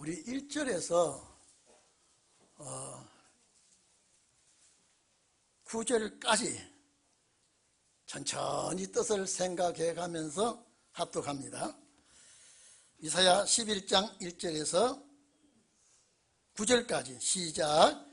우리 1절에서 9절까지 천천히 뜻을 생각해 가면서 합독합니다. 이사야 11장 1절에서 9절까지 시작.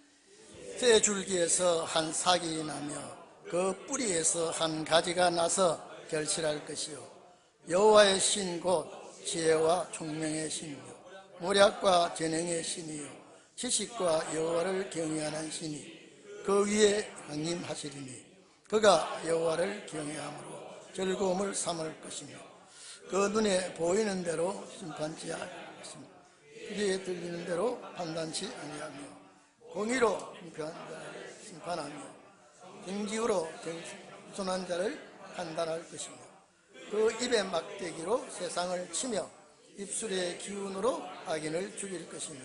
새 줄기에서 한 삭이 나며 그 뿌리에서 한 가지가 나서 결실할 것이요 여호와의 신 곧 지혜와 총명의 신이요 모략과 재능의 신이요 지식과 여호와를 경외하는 신이 그 위에 강림하시리니 그가 여호와를 경외함으로 즐거움을 삼을 것이며 그 눈에 보이는 대로 심판치 아니할 것이며 귀에 들리는 대로 판단치 아니하며 공의로 심판하며 정직으로 겸손한 자를 판단할 것이며 그 입의 막대기로 세상을 치며 입술의 기운으로 악인을 죽일 것이며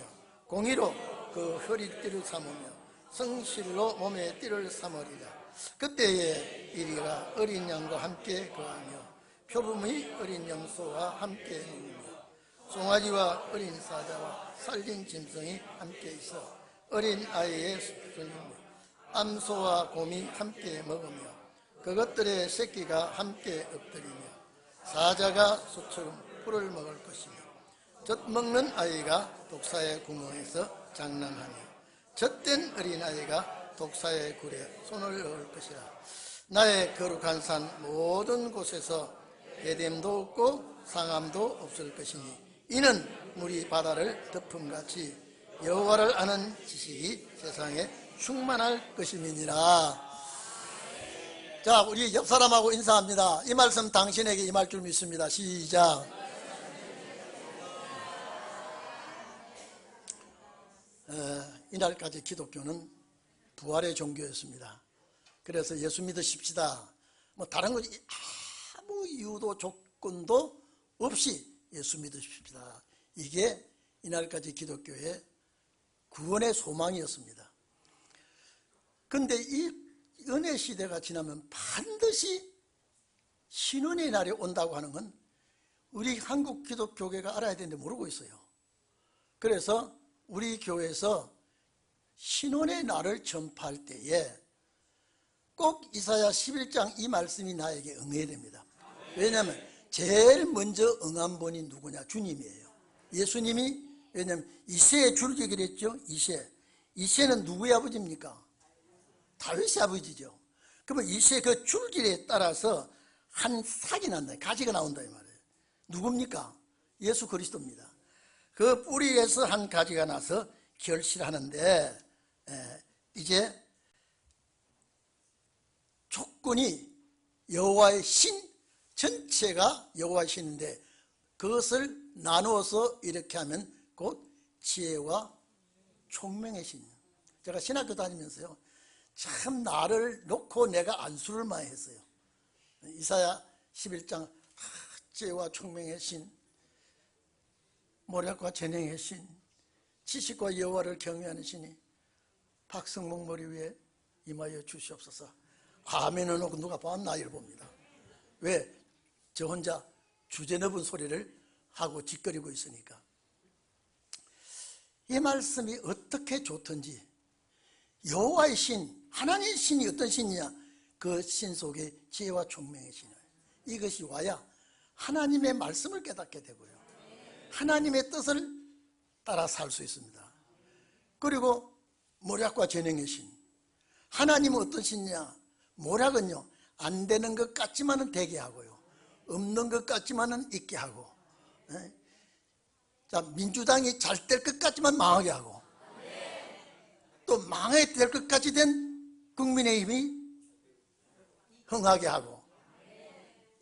공의로 그 허리띠를 삼으며 성실로 몸의 띠를 삼으리라. 그때에 이리가 어린 양과 함께 거하며 표범의 어린 염소와 함께 누우며 송아지와 어린 사자와 살린 짐승이 함께 있어 어린 아이의 수술이며 암소와 곰이 함께 먹으며 그것들의 새끼가 함께 엎드리며 사자가 소처럼 풀을 먹을 것이며 젖 먹는 아이가 독사의 구멍에서 장난하며 젖된 어린아이가 독사의 굴에 손을 넣을 것이라. 나의 거룩한 산 모든 곳에서 에뎀도 없고 상함도 없을 것이니 이는 물이 바다를 덮음같이 여호와를 아는 지식이 세상에 충만할 것임이니라. 자, 우리 옆 사람하고 인사합니다. 이 말씀 당신에게 임할 줄 믿습니다. 시작. 이날까지 기독교는 부활의 종교였습니다. 그래서 예수 믿으십시다. 뭐 다른 거 아무 이유도 조건도 없이 예수 믿으십시다. 이게 이날까지 기독교의 구원의 소망이었습니다. 그런데 이 은혜 시대가 지나면 반드시 신원의 날이 온다고 하는 건 우리 한국 기독교계가 알아야 되는데 모르고 있어요. 그래서 우리 교회에서 신원의 날을 전파할 때에 꼭 이사야 11장 이 말씀이 나에게 응해야 됩니다. 왜냐하면 제일 먼저 응한 분이 누구냐? 주님이에요. 예수님이. 왜냐하면 이새의 줄기 그랬죠. 이새는 누구의 아버지입니까? 다윗의 아버지죠. 그러면 이새 그 줄기에 따라서 한 삭이 난다, 가지가 나온다 이 말이에요. 누굽니까? 예수 그리스도입니다. 그 뿌리에서 한 가지가 나서 결실하는데 이제 조건이 여호와의 신 전체가 여호와의 신인데 그것을 나누어서 이렇게 하면 곧 지혜와 총명의 신. 제가 신학교 다니면서요 참 나를 놓고 내가 안수를 많이 했어요. 이사야 11장 지혜와 총명의 신, 모략과 재능의 신, 지식과 여호와를 경외하는 신이 박성목 머리 위에 임하여 주시옵소서. 아멘을 놓고 누가 보면 나이를 봅니다. 왜? 저 혼자 주제넘은 소리를 하고 짓거리고 있으니까. 이 말씀이 어떻게 좋던지 여호와의 신, 하나님의 신이 어떤 신이냐? 그 신 속에 지혜와 총명의 신이에요. 이것이 와야 하나님의 말씀을 깨닫게 되고요, 하나님의 뜻을 따라 살 수 있습니다. 그리고 모략과 재능의 신. 하나님은 어떤 신이냐? 모략은요 안 되는 것 같지만은 되게 하고요, 없는 것 같지만은 있게 하고, 자, 민주당이 잘 될 것 같지만 망하게 하고, 또 망해야 될 것까지 된 국민의힘이 흥하게 하고,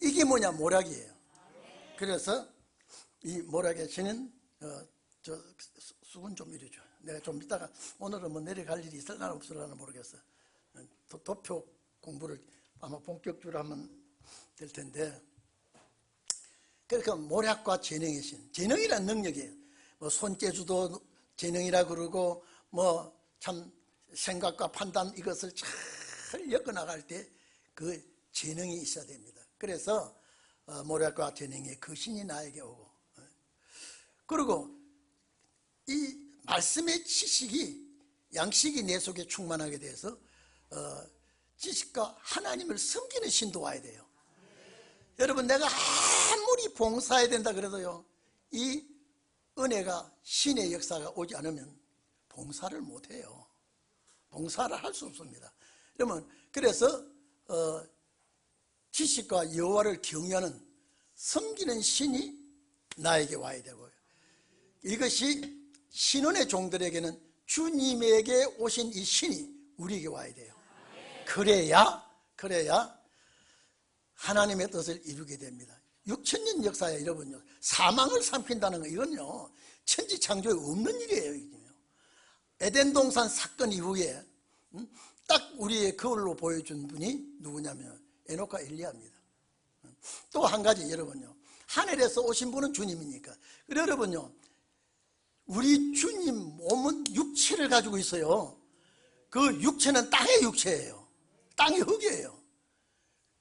이게 뭐냐? 모략이에요. 그래서 이 모략의 신은 저 수건 좀 이리 줘. 내가 좀 이따가 오늘은 뭐 내려갈 일이 있을라나 없을라나 모르겠어. 도표 공부를 아마 본격적으로 하면 될 텐데, 그러니까 모략과 재능의 신. 재능이란 능력이에요. 뭐 손재주도 재능이라 그러고, 뭐 참 생각과 판단 이것을 잘 엮어나갈 때 그 재능이 있어야 됩니다. 그래서 모략과 재능의 그 신이 나에게 오고, 그리고 이 말씀의 지식이, 양식이 내 속에 충만하게 돼서 지식과 하나님을 섬기는 신도 와야 돼요. 여러분, 내가 아무리 봉사해야 된다 그래도요, 이 은혜가, 신의 역사가 오지 않으면 봉사를 못해요. 봉사를 할 수 없습니다. 그러면 그래서 지식과 여호와를 경외하는, 섬기는 신이 나에게 와야 되고요. 이것이 신원의 종들에게는 주님에게 오신 이 신이 우리에게 와야 돼요. 그래야 하나님의 뜻을 이루게 됩니다. 6,000년 역사에 여러분요, 사망을 삼킨다는 거, 이건요 천지창조에 없는 일이에요. 에덴 동산 사건 이후에 딱 우리의 거울로 보여준 분이 누구냐면 에녹과 엘리야입니다. 또 한 가지, 여러분요, 하늘에서 오신 분은 주님이니까. 여러분요, 우리 주님 몸은 육체를 가지고 있어요. 그 육체는 땅의 육체예요. 땅의 흙이에요.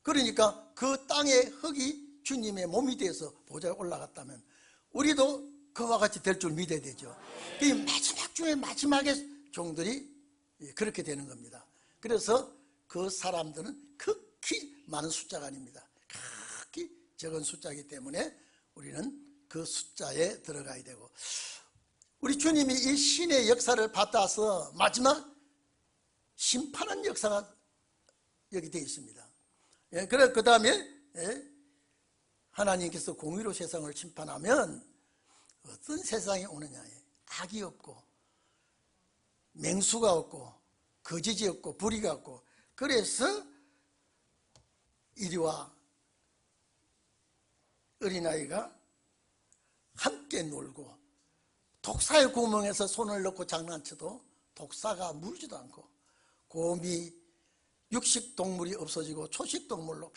그러니까 그 땅의 흙이 주님의 몸이 돼서 보좌에 올라갔다면 우리도 그와 같이 될 줄 믿어야 되죠. 이 마지막 중에 마지막에 종들이 그렇게 되는 겁니다. 그래서 그 사람들은 극히 많은 숫자가 아닙니다. 극히 적은 숫자이기 때문에 우리는 그 숫자에 들어가야 되고, 우리 주님이 이 신의 역사를 받아서 마지막 심판하는 역사가 여기 되어 있습니다. 그 다음에 하나님께서 공의로 세상을 심판하면 어떤 세상이 오느냐, 악이 없고 맹수가 없고 거짓이 없고 불의가 없고, 그래서 이리와 어린아이가 함께 놀고, 독사의 구멍에서 손을 넣고 장난쳐도 독사가 물지도 않고, 곰이, 육식동물이 없어지고 초식동물로,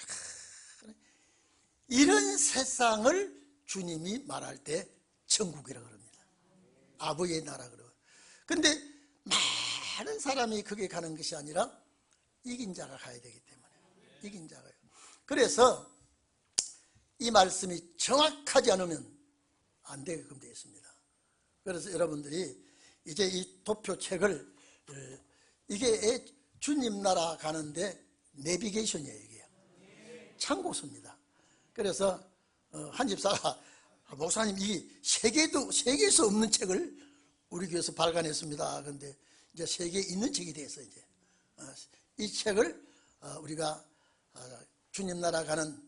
이런 세상을 주님이 말할 때 천국이라고 합니다. 아버지의 나라 그러고. 근데 많은 사람이 거기에 가는 것이 아니라 이긴 자가 가야 되기 때문에, 이긴 자가요. 그래서 이 말씀이 정확하지 않으면 안 되게끔 되어 있습니다. 그래서 여러분들이 이제 이 도표책을, 이게 주님 나라 가는데 내비게이션이에요. 이게 참고서입니다. 그래서 한 집사가, 목사님, 이 세계에서 없는 책을 우리 교회에서 발간했습니다. 그런데 이제 세계에 있는 책이 돼서 이제 이 책을 우리가 주님 나라 가는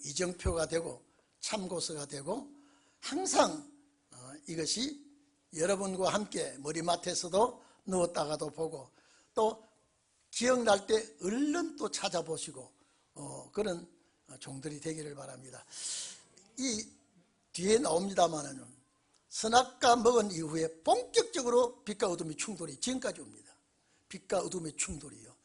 이정표가 되고 참고서가 되고, 항상 이것이 여러분과 함께 머리맡에서도 누웠다가도 보고, 또 기억날 때 얼른 또 찾아보시고 그런 종들이 되기를 바랍니다. 이 뒤에 나옵니다만은 선악과 먹은 이후에 본격적으로 빛과 어둠의 충돌이 지금까지 옵니다. 빛과 어둠의 충돌이요.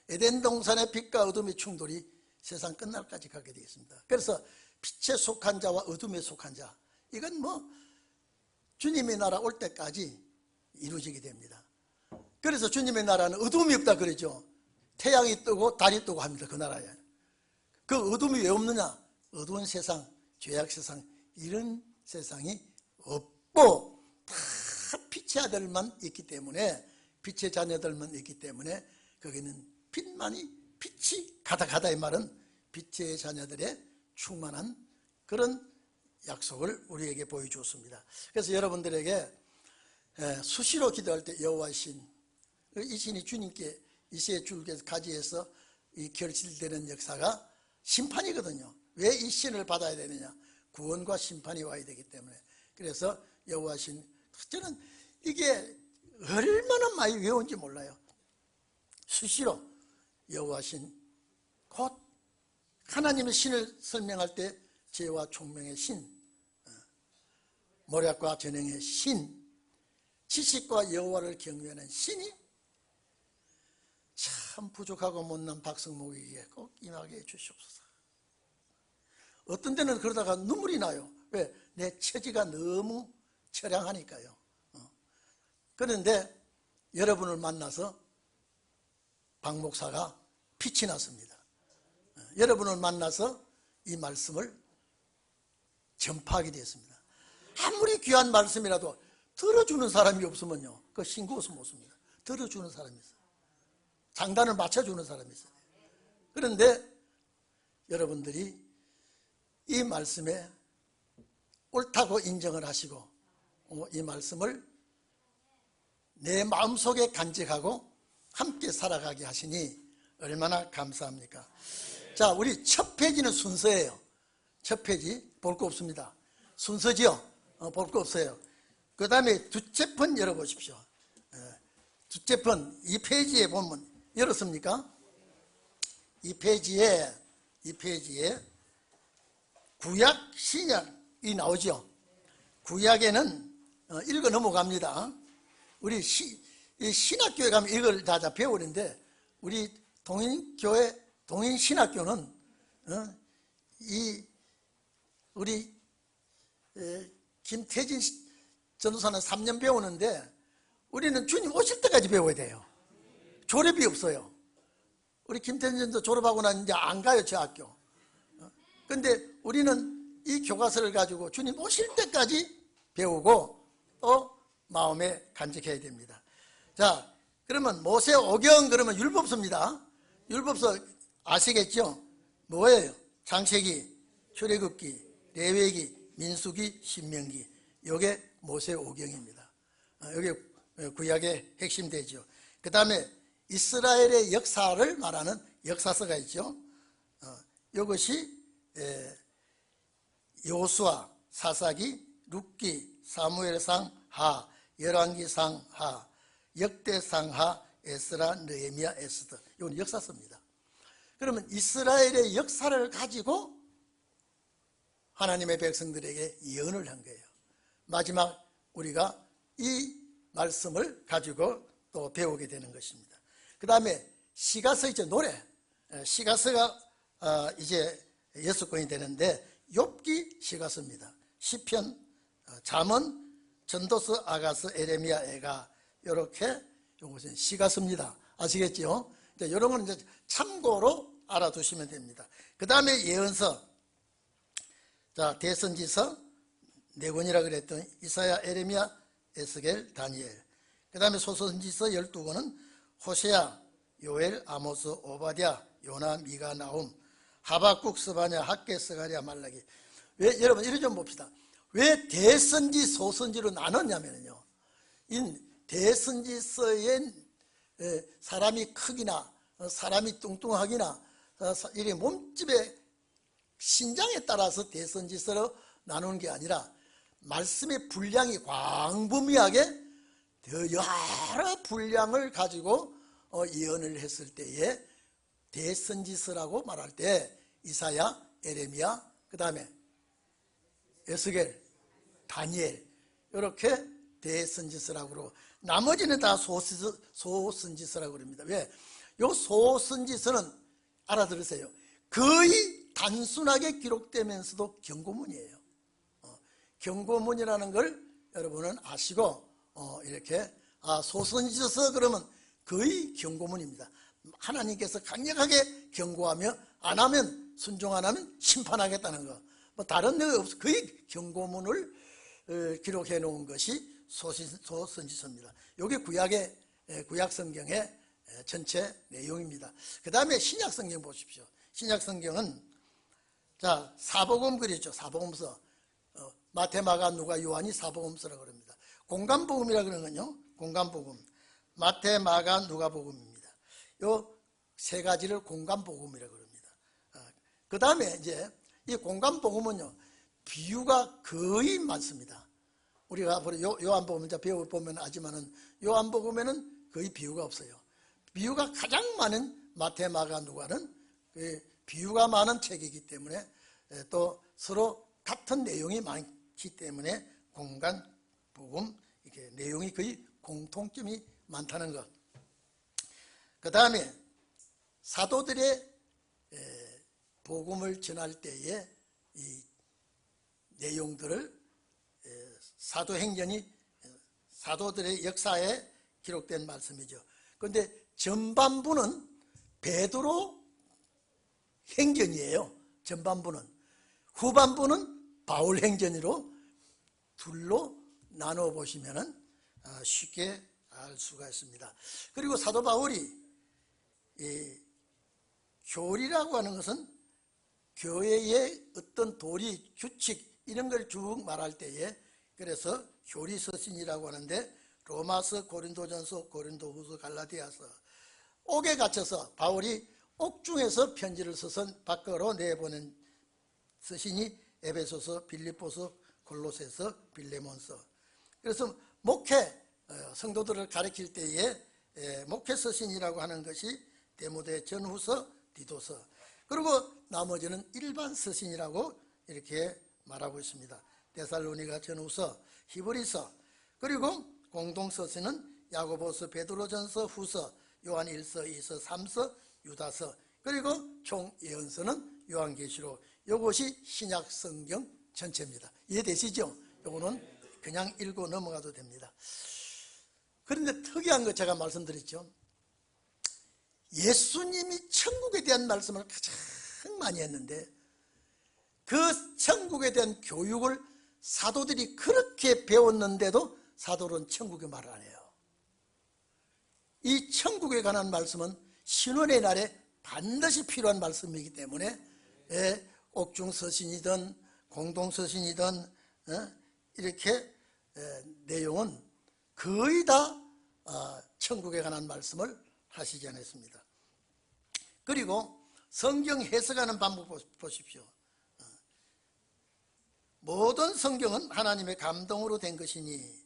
에덴 동산의 빛과 어둠의 충돌이 세상 끝날까지 가게 되어 있습니다. 그래서 빛에 속한 자와 어둠에 속한 자, 이건 뭐 주님의 나라 올 때까지 이루어지게 됩니다. 그래서 주님의 나라는 어둠이 없다 그러죠. 태양이 뜨고 달이 뜨고 합니다. 그 나라에. 그 어둠이 왜 없느냐? 어두운 세상, 죄악 세상, 이런 세상이 없고 다 빛의 아들만 있기 때문에, 빛의 자녀들만 있기 때문에 거기는 빛이 가다 이 말은 빛의 자녀들의 충만한 그런 약속을 우리에게 보여주었습니다. 그래서 여러분들에게 수시로 기도할 때 여호와의 신, 이 신이 주님께 이세 줄기에서 가지에서 이 결실되는 역사가 심판이거든요. 왜 이 신을 받아야 되느냐? 구원과 심판이 와야 되기 때문에. 그래서 여호와 신, 저는 이게 얼마나 많이 외운지 몰라요. 수시로 여호와 신, 곧 하나님의 신을 설명할 때 죄와 총명의 신, 모략과 전형의 신, 지식과 여호와를 경외하는 신이 참 부족하고 못난 박성목에게 꼭 임하게 해주시옵소서. 어떤 데는 그러다가 눈물이 나요. 왜? 내 처지가 너무 처량하니까요. 그런데 여러분을 만나서 박 목사가 빛이 났습니다. 여러분을 만나서 이 말씀을 전파하게 되었습니다. 아무리 귀한 말씀이라도 들어주는 사람이 없으면요, 그 신고서 못 씁니다. 들어주는 사람이 있어요. 장단을 맞춰주는 사람이 있어요. 그런데 여러분들이 이 말씀에 옳다고 인정을 하시고 이 말씀을 내 마음속에 간직하고 함께 살아가게 하시니 얼마나 감사합니까? 자, 우리 첫 페이지는 순서예요. 첫 페이지 볼 거 없습니다. 순서지요? 볼 거 없어요. 그 다음에 두째 편 열어보십시오. 두째 편 이 페이지에 보면 열었습니까? 이 페이지에 구약 신약이 나오죠. 구약에는 읽어 넘어갑니다. 우리 신학교에 가면 이걸 다 배우는데, 우리 동인교회 동인신학교는 우리 김태진 전도사는 3년 배우는데 우리는 주님 오실 때까지 배워야 돼요. 졸업이 없어요. 우리 김태진 전도 졸업하고 난 이제 안 가요, 저 학교. 근데 우리는 이 교과서를 가지고 주님 오실 때까지 배우고 또 마음에 간직해야 됩니다. 자, 그러면 모세 오경, 그러면 율법서입니다. 율법서 아시겠죠? 뭐예요? 창세기, 출애굽기, 레위기, 민수기, 신명기. 이게 모세 오경입니다. 이게 구약의 핵심 되죠. 그 다음에 이스라엘의 역사를 말하는 역사서가 있죠. 이것이 여호수아, 사사기, 룻기, 사무엘상 하, 열왕기상 하, 역대상 하, 에스라, 느헤미야, 에스더. 이건 역사서입니다. 그러면 이스라엘의 역사를 가지고 하나님의 백성들에게 예언을 한 거예요. 마지막 우리가 이 말씀을 가지고 또 배우게 되는 것입니다. 그 다음에 시가서 있죠, 노래. 시가서가 이제 6권이 되는데 욥기 시가서입니다. 시편, 잠언, 전도서, 아가서, 에레미야, 에가, 이렇게 이것은 시가서입니다. 아시겠죠? 이런 건 이제 참고로 알아두시면 됩니다. 그 다음에 예언서, 자, 대선지서 4권이라 그랬던 이사야, 에레미야, 에스겔, 다니엘. 그 다음에 소선지서 12권은 호세아, 요엘, 아모스, 오바댜, 요나, 미가, 나움, 하박국, 스바냐, 학개, 스가랴, 말라기. 왜, 여러분 이런 좀 봅시다. 왜 대선지, 소선지로 나눴냐면요, 이 대선지서에 사람이 크기나 사람이 뚱뚱하기나 이 몸집의 신장에 따라서 대선지서로 나누는 게 아니라 말씀의 분량이 광범위하게 더 여러 분량을 가지고 예언을 했을 때에 대선지서라고 말할 때 이사야, 에레미야, 그 다음에 에스겔, 다니엘, 이렇게 대선지서라고 그러고 나머지는 다 소선지서라고 그럽니다. 왜? 요 소선지서는 알아들으세요. 거의 단순하게 기록되면서도 경고문이에요. 경고문이라는 걸 여러분은 아시고 이렇게 소선지서 그러면 거의 경고문입니다. 하나님께서 강력하게 경고하며 안 하면, 순종 안 하면 심판하겠다는 거. 뭐 다른 내용이 없어. 거의 경고문을 기록해 놓은 것이 소선지서입니다. 이게 구약 성경의 전체 내용입니다. 그 다음에 신약 성경 보십시오. 신약 성경은 자, 사복음 그랬죠. 사복음서. 마태, 마가, 누가, 요한이 사복음서라고 합니다. 공간복음이라 그러는군요. 공간복음. 마태, 마가, 누가복음입니다. 요 세 가지를 공간복음이라고 합니다. 그 다음에 이제 이 공간복음은요, 비유가 거의 많습니다. 우리가 요한복음 이제 배워보면 알지만은 요한복음에는 거의 비유가 없어요. 비유가 가장 많은 마태, 마가, 누가는 비유가 많은 책이기 때문에 또 서로 같은 내용이 많기 때문에 공간복음, 이렇게 내용이 거의 공통점이 많다는 것. 그 다음에 사도들의 복음을 전할 때에 이 내용들을 사도행전이 사도들의 역사에 기록된 말씀이죠. 그런데 전반부는 베드로 행전이에요. 전반부는. 후반부는 바울 행전으로 둘로 나눠 보시면은 쉽게 알 수가 있습니다. 그리고 사도 바울이 이 교리라고 하는 것은 교회의 어떤 도리, 규칙 이런 걸 쭉 말할 때에 그래서 교리 서신이라고 하는데 로마서, 고린도전서, 고린도후서, 갈라디아서 옥에 갇혀서 바울이 옥중에서 편지를 써서 밖으로 내보낸 서신이 에베소서, 빌립보서, 골로새서, 빌레몬서. 그래서 목회 성도들을 가르칠 때에 목회 서신이라고 하는 것이 디모데 전후서, 디도서, 그리고 나머지는 일반 서신이라고 이렇게 말하고 있습니다. 데살로니가 전후서, 히브리서, 그리고 공동 서신은 야고보서, 베드로전서, 후서, 요한 1서, 2서, 3서, 유다서, 그리고 총 예언서는 요한계시록. 이것이 신약 성경 전체입니다. 이해되시죠? 요거는 그냥 읽고 넘어가도 됩니다. 그런데 특이한 거 제가 말씀드렸죠. 예수님이 천국에 대한 말씀을 가장 많이 했는데 그 천국에 대한 교육을 사도들이 그렇게 배웠는데도 사도는 천국의 말을 안 해요. 이 천국에 관한 말씀은 신원의 날에 반드시 필요한 말씀이기 때문에 옥중서신이든 공동서신이든 이렇게 내용은 거의 다 천국에 관한 말씀을 하시지 않았습니다. 그리고 성경 해석하는 방법 보십시오. 모든 성경은 하나님의 감동으로 된 것이니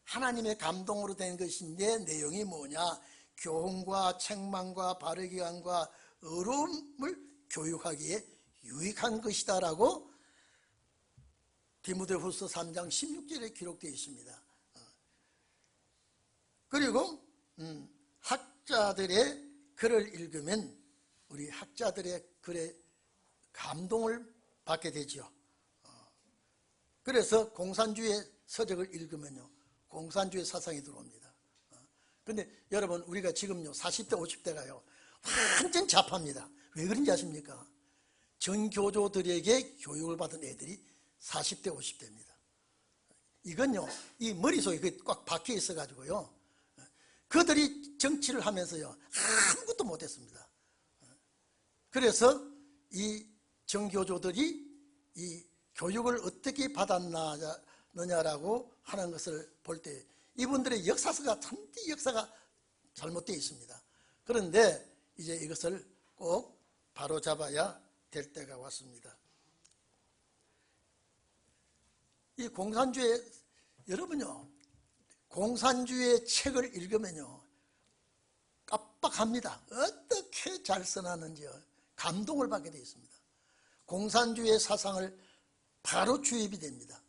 하나님의 감동으로 된 것인데 내용이 뭐냐? 교훈과 책망과 바르기함과 의로움을 교육하기에 유익한 것이다 라고 디모데후서 3장 16절에 기록되어 있습니다. 그리고 학자들의 글을 읽으면 우리 학자들의 글에 감동을 받게 되죠. 그래서 공산주의 서적을 읽으면요 공산주의 사상이 들어옵니다. 그런데 여러분 우리가 지금요 40대 50대가요 완전 잡합니다. 왜 그런지 아십니까? 전교조들에게 교육을 받은 애들이 40대 50대입니다. 이건요 이 머릿속에 꽉 박혀 있어 가지고요 그들이 정치를 하면서요 아무것도 못했습니다. 그래서 이 정교조들이 이 교육을 어떻게 받았느냐라고 하는 것을 볼 때 이분들의 역사가 참디 역사가 잘못되어 있습니다. 그런데 이제 이것을 꼭 바로잡아야 될 때가 왔습니다. 이 공산주의 여러분요 공산주의 책을 읽으면요 깜빡합니다. 어떻게 잘 써놨는지요 감동을 받게 되어 있습니다. 공산주의 사상을 바로 주입이 됩니다.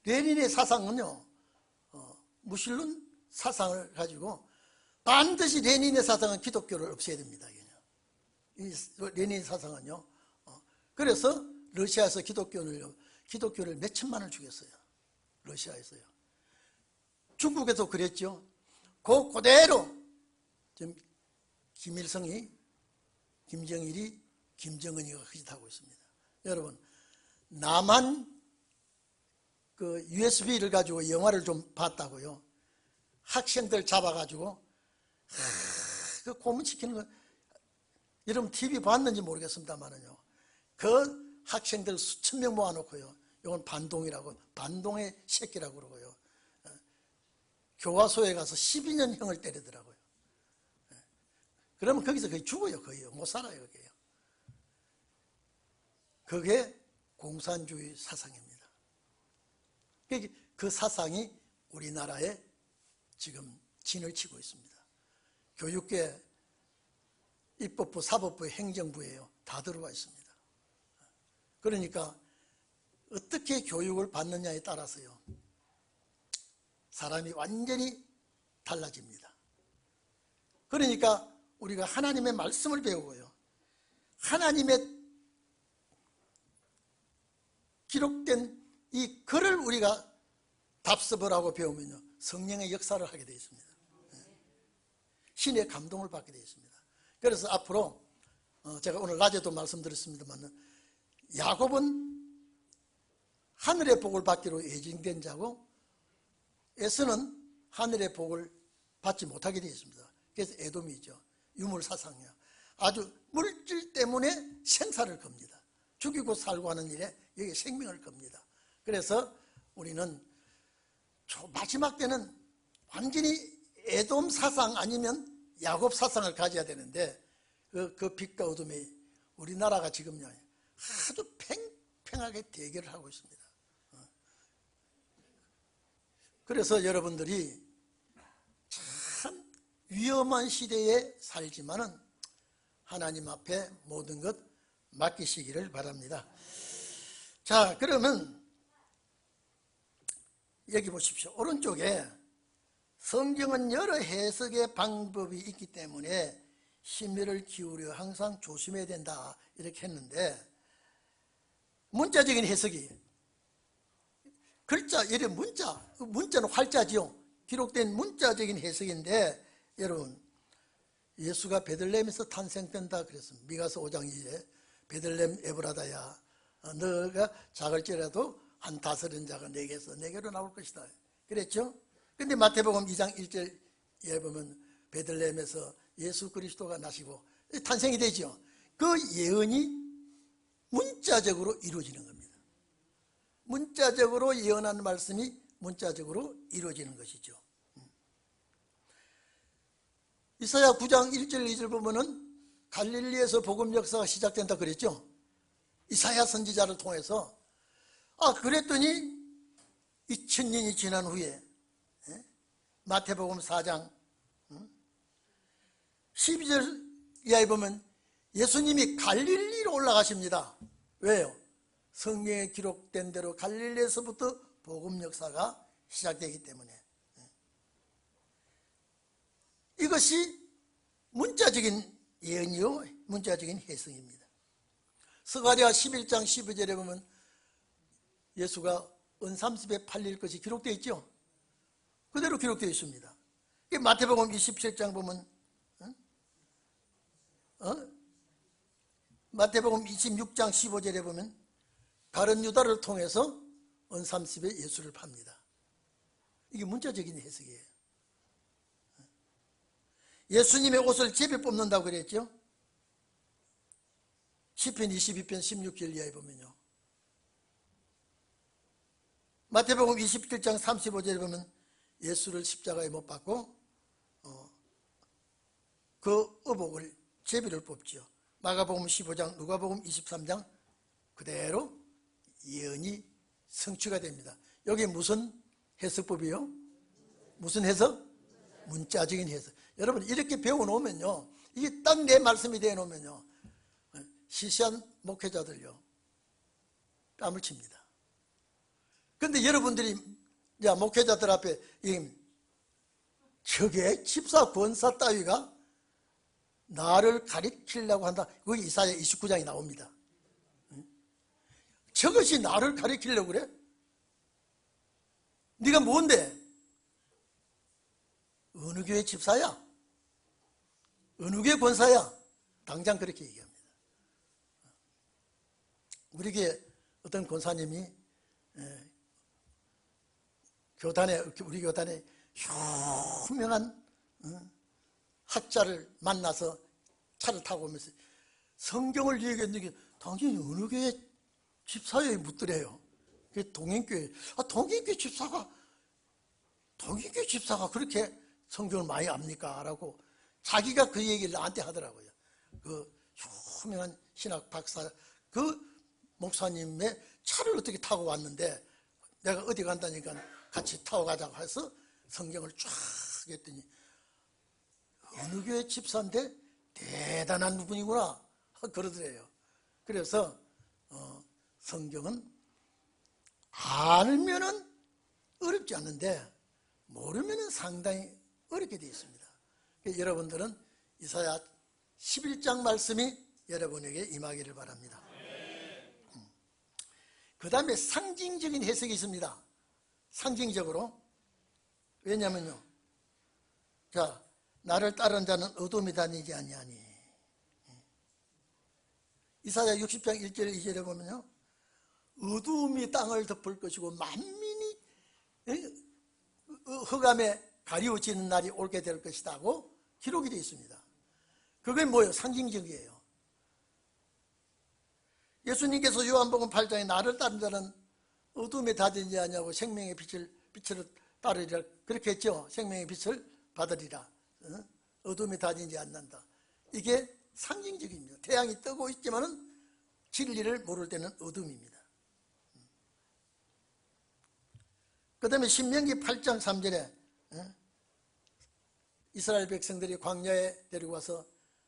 레닌의 사상은요 무신론 사상을 가지고 반드시 레닌의 사상은 기독교를 없애야 됩니다. 이 레닌 사상은요 그래서 러시아에서 기독교를 몇 천만을 죽였어요. 러시아에서요. 중국에도 그랬죠. 그대로 지금 김일성이 김정일이 김정은이가 흐릿하고 있습니다. 여러분 남한 그 USB를 가지고 영화를 좀 봤다고요. 학생들 잡아가지고 그 고문시키는 거 여러분 TV 봤는지 모르겠습니다만은요. 그 학생들 수천 명 모아놓고요. 이건 반동이라고 반동의 새끼라고 그러고요. 교화소에 가서 12년형을 때리더라고요. 그러면 거기서 거의 죽어요. 거의 못 살아요. 거기요. 그게 공산주의 사상입니다. 그 사상이 우리나라에 지금 진을 치고 있습니다. 교육계, 입법부, 사법부, 행정부에요. 다 들어와 있습니다. 그러니까 어떻게 교육을 받느냐에 따라서요. 사람이 완전히 달라집니다. 그러니까 우리가 하나님의 말씀을 배우고요. 하나님의 기록된 이 글을 우리가 답습을 하고 배우면요. 성령의 역사를 하게 되어 있습니다. 신의 감동을 받게 되어 있습니다. 그래서 앞으로 제가 오늘 낮에도 말씀드렸습니다만 야곱은 하늘의 복을 받기로 예정된 자고 에서는 하늘의 복을 받지 못하게 되어 있습니다. 그래서 에돔이죠. 유물사상이야. 아주 물질 때문에 생사를 겁니다. 죽이고 살고 하는 일에 여기 생명을 겁니다. 그래서 우리는 마지막 때는 완전히 에돔 사상 아니면 야곱 사상을 가져야 되는데 그 빛과 어둠이 우리나라가 지금요 아주 팽팽하게 대결을 하고 있습니다. 그래서 여러분들이 참 위험한 시대에 살지만은 하나님 앞에 모든 것 맡기시기를 바랍니다. 자, 그러면 여기 보십시오. 오른쪽에 성경은 여러 해석의 방법이 있기 때문에 심혈을 기울여 항상 조심해야 된다 이렇게 했는데, 문자적인 해석이 글자, 예를 문자는 활자지요. 기록된 문자적인 해석인데, 여러분 예수가 베들레헴에서 탄생된다 그랬습니다. 미가서 5장 2에 베들레헴 에브라다야 너가 작을지라도 한 다스린 자가 내게서 내게로 나올 것이다 그랬죠. 근데 마태복음 2장 1절에 보면 베들레헴에서 예수 그리스도가 나시고 탄생이 되죠. 그 예언이 문자적으로 이루어지는 겁니다. 문자적으로 예언한 말씀이 문자적으로 이루어지는 것이죠. 이사야 9장 1절 2절 보면은 갈릴리에서 복음 역사가 시작된다 그랬죠. 이사야 선지자를 통해서. 그랬더니 2000년이 지난 후에 마태복음 4장 12절 이하에 보면 예수님이 갈릴리로 올라가십니다. 왜요? 성경에 기록된 대로 갈릴리에서부터 복음 역사가 시작되기 때문에. 이것이 문자적인 예언이요 문자적인 해석입니다. 스가랴 11장 12절에 보면 예수가 은삼십에 팔릴 것이 기록되어 있죠. 그대로 기록되어 있습니다. 마태복음 27장 보면 마태복음 26장 15절에 보면 가룟 유다를 통해서 은삼십에 예수를 팝니다. 이게 문자적인 해석이에요. 예수님의 옷을 제비 뽑는다고 그랬죠. 시편 22편 16절 이하에 보면요. 마태복음 27장 35절에 보면 예수를 십자가에 못 박고 그 의복을 제비를 뽑죠. 마가복음 15장 누가복음 23장 그대로 예언이 성취가 됩니다. 여기 무슨 해석법이요? 무슨 해석? 문자적인 해석. 여러분 이렇게 배워놓으면요 이게 딱 내 말씀이 되어놓으면요 시시한 목회자들요 뺨을 칩니다. 그런데 여러분들이 목회자들 앞에 저게 집사 권사 따위가 나를 가리키려고 한다. 거기 이사야 29장이 나옵니다. 저것이 나를 가리키려고 그래? 네가 뭔데? 어느 교회 집사야? 어느 교회 권사야? 당장 그렇게 얘기합니다. 우리 교회 어떤 권사님이 우리 교단에 유명한 학자를 만나서 차를 타고 오면서 성경을 얘기했는데 당신이 어느 교회 집사에 묻더래요. 그게 동행교회. 동행교회 집사가 그렇게 성경을 많이 압니까? 라고 자기가 그 얘기를 나한테 하더라고요. 그 유명한 신학 박사 그 목사님의 차를 어떻게 타고 왔는데 내가 어디 간다니까 같이 타고 가자고 해서 성경을 쫙 했더니 어느 교회 집사인데 대단한 분이구나 그러더래요. 그래서 성경은 알면은 어렵지 않는데 모르면은 상당히 어렵게 되어 있습니다. 여러분들은 이사야 11장 말씀이 여러분에게 임하기를 바랍니다. 그 다음에 상징적인 해석이 있습니다. 상징적으로. 왜냐면요 자 나를 따르는 자는 어둠이 다니지 아니하니. 이사야 60장 1절 2절에 보면요 어두움이 땅을 덮을 것이고 만민이 흑암에 가리워지는 날이 올게 될 것이라고 기록이 되어 있습니다. 그게 뭐예요? 상징적이에요. 예수님께서 요한복음 8장에 나를 따른 자는 어둠에 다니지 아니하고 생명의 빛을 따르리라 그렇게 했죠. 생명의 빛을 받으리라. 어둠에 다니지 않는다. 이게 상징적입니다. 태양이 뜨고 있지만은 진리를 모를 때는 어둠입니다. 그 다음에 신명기 8장 3절에 이스라엘 백성들이 광야에 데리고 와서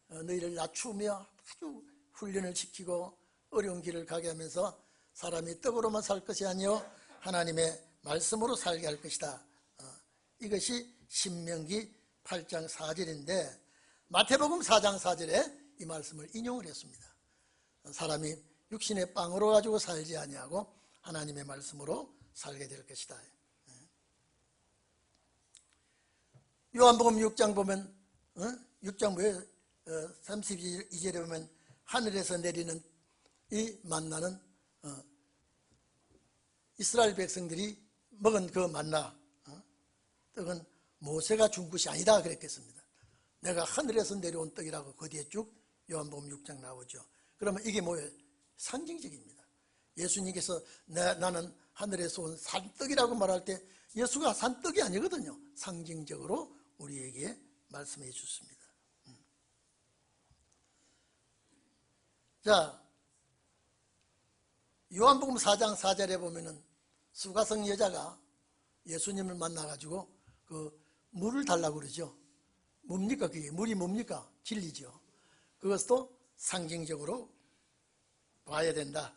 너희를 낮추며 아주 훈련을 시키고 어려운 길을 가게 하면서 사람이 떡으로만 살 것이 아니요 하나님의 말씀으로 살게 할 것이다. 이것이 신명기 8장 4절인데 마태복음 4장 4절에 이 말씀을 인용을 했습니다. 사람이 육신의 빵으로 가지고 살지 아니하고 하나님의 말씀으로 살게 될 것이다. 요한복음 6장 보면 6장 32절에 보면 하늘에서 내리는 이 만나는 이스라엘 백성들이 먹은 그 만나 떡은 모세가 준 것이 아니다 그랬겠습니다. 내가 하늘에서 내려온 떡이라고 그 뒤에 쭉 요한복음 6장 나오죠. 그러면 이게 뭐예요? 상징적입니다. 예수님께서 나는 하늘에서 온 산떡이라고 말할 때 예수가 산떡이 아니거든요. 상징적으로 우리에게 말씀해 주셨습니다. 자, 요한복음 4장 4절에 보면은 수가성 여자가 예수님을 만나가지고 그 물을 달라고 그러죠. 뭡니까 그게? 물이 뭡니까? 진리죠. 그것도 상징적으로 봐야 된다.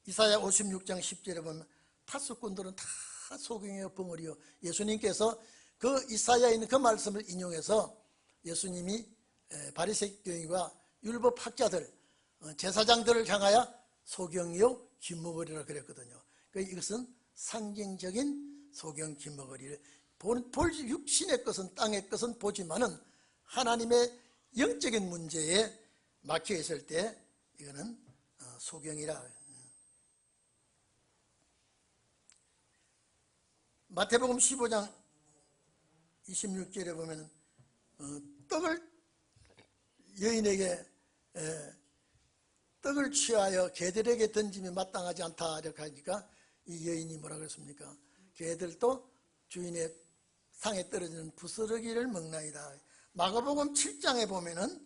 이사야 56장 10절에 보면 파수꾼들은 다 소경이요 벙어리요. 예수님께서 그 이사야에 있는 그 말씀을 인용해서 예수님이 바리새교인과 율법학자들 제사장들을 향하여 소경이요 김머거리라 그랬거든요. 이것은 상징적인 소경 김머거리를 육신의 것은 땅의 것은 보지만은 하나님의 영적인 문제에 막혀 있을 때 이거는 소경이라. 마태복음 15장 26절에 보면 떡을 여인에게 떡을 취하여 개들에게 던짐이 마땅하지 않다 이렇게 하니까 이 여인이 뭐라 그랬습니까? 개들도 주인의 상에 떨어지는 부스러기를 먹나이다. 마가복음 7장에 보면은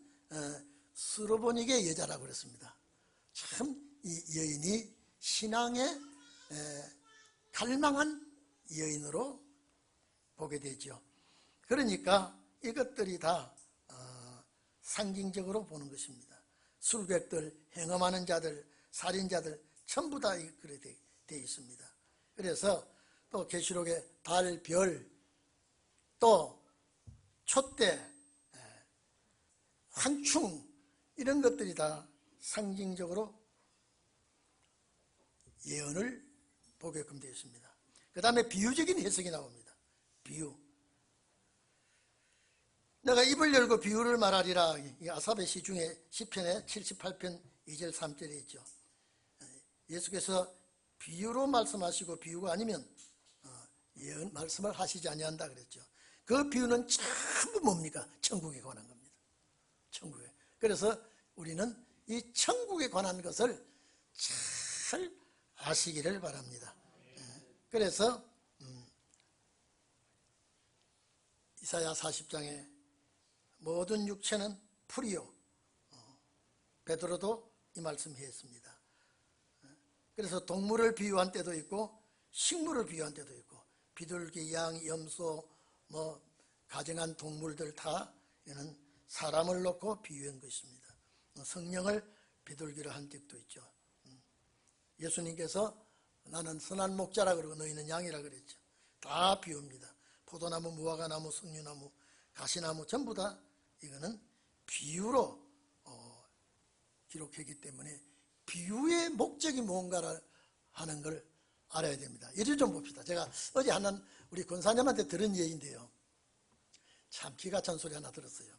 수로보닉의 여자라고 그랬습니다. 참 이 여인이 신앙에 갈망한 여인으로 보게 되죠. 그러니까 이것들이 다 상징적으로 보는 것입니다. 술객들, 행음하는 자들, 살인자들 전부 다 그렇게 되어 있습니다. 그래서 또 계시록의 달, 별, 또 촛대, 환충 이런 것들이 다 상징적으로 예언을 보게끔 되어 있습니다. 그 다음에 비유적인 해석이 나옵니다. 비유. 내가 입을 열고 비유를 말하리라. 아삽의 시 중에 시편의 78편 2절 3절에 있죠. 예수께서 비유로 말씀하시고 비유가 아니면 예언 말씀을 하시지 아니한다 그랬죠. 그 비유는 전부 뭡니까? 천국에 관한 겁니다. 천국에. 그래서 우리는 이 천국에 관한 것을 잘 아시기를 바랍니다. 그래서 이사야 40장에 모든 육체는 풀이요. 베드로도 이 말씀 했습니다. 그래서 동물을 비유한 때도 있고 식물을 비유한 때도 있고 비둘기, 양, 염소, 가정한 동물들 다 이는 사람을 놓고 비유한 것입니다. 성령을 비둘기로 한 적도 있죠. 예수님께서 나는 선한 목자라 그러고 너희는 양이라 그랬죠. 다 비유입니다. 포도나무, 무화과나무, 석류나무, 가시나무 전부 다 이거는 비유로 기록했기 때문에 비유의 목적이 뭔가를 하는 걸 알아야 됩니다. 예를 좀 봅시다. 제가 어제 우리 권사님한테 들은 얘기인데요. 참 기가 찬 소리 하나 들었어요.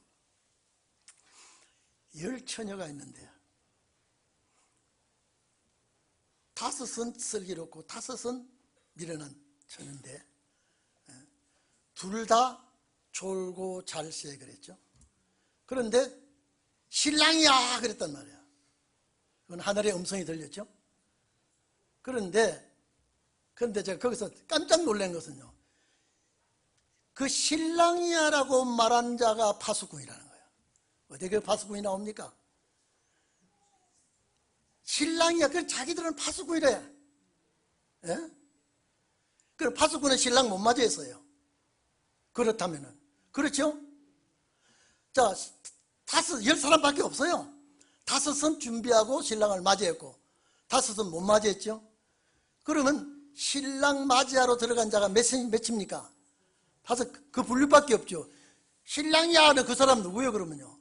10처녀가 있는데 다섯은 슬기롭고 다섯은 미련한 처녀인데 둘 다 졸고 잘세 그랬죠. 그런데 신랑이야 그랬단 말이야. 그건 하늘의 음성이 들렸죠. 그런데 제가 거기서 깜짝 놀란 것은요, 그 신랑이야라고 말한 자가 파수꾼이라는 거예요. 어디 그 파수꾼이 나옵니까? 신랑이야. 그 자기들은 파수꾼이래. 예? 그 파수꾼은 신랑 못 맞이했어요. 그렇다면은 그렇죠? 자, 10사람밖에 없어요. 5은 준비하고 신랑을 맞이했고 5은 못 맞이했죠. 그러면 신랑 맞이하러 들어간 자가 몇입니까? 5. 그 분류밖에 없죠. 신랑이야 하는 그 사람 누구예요? 그러면요,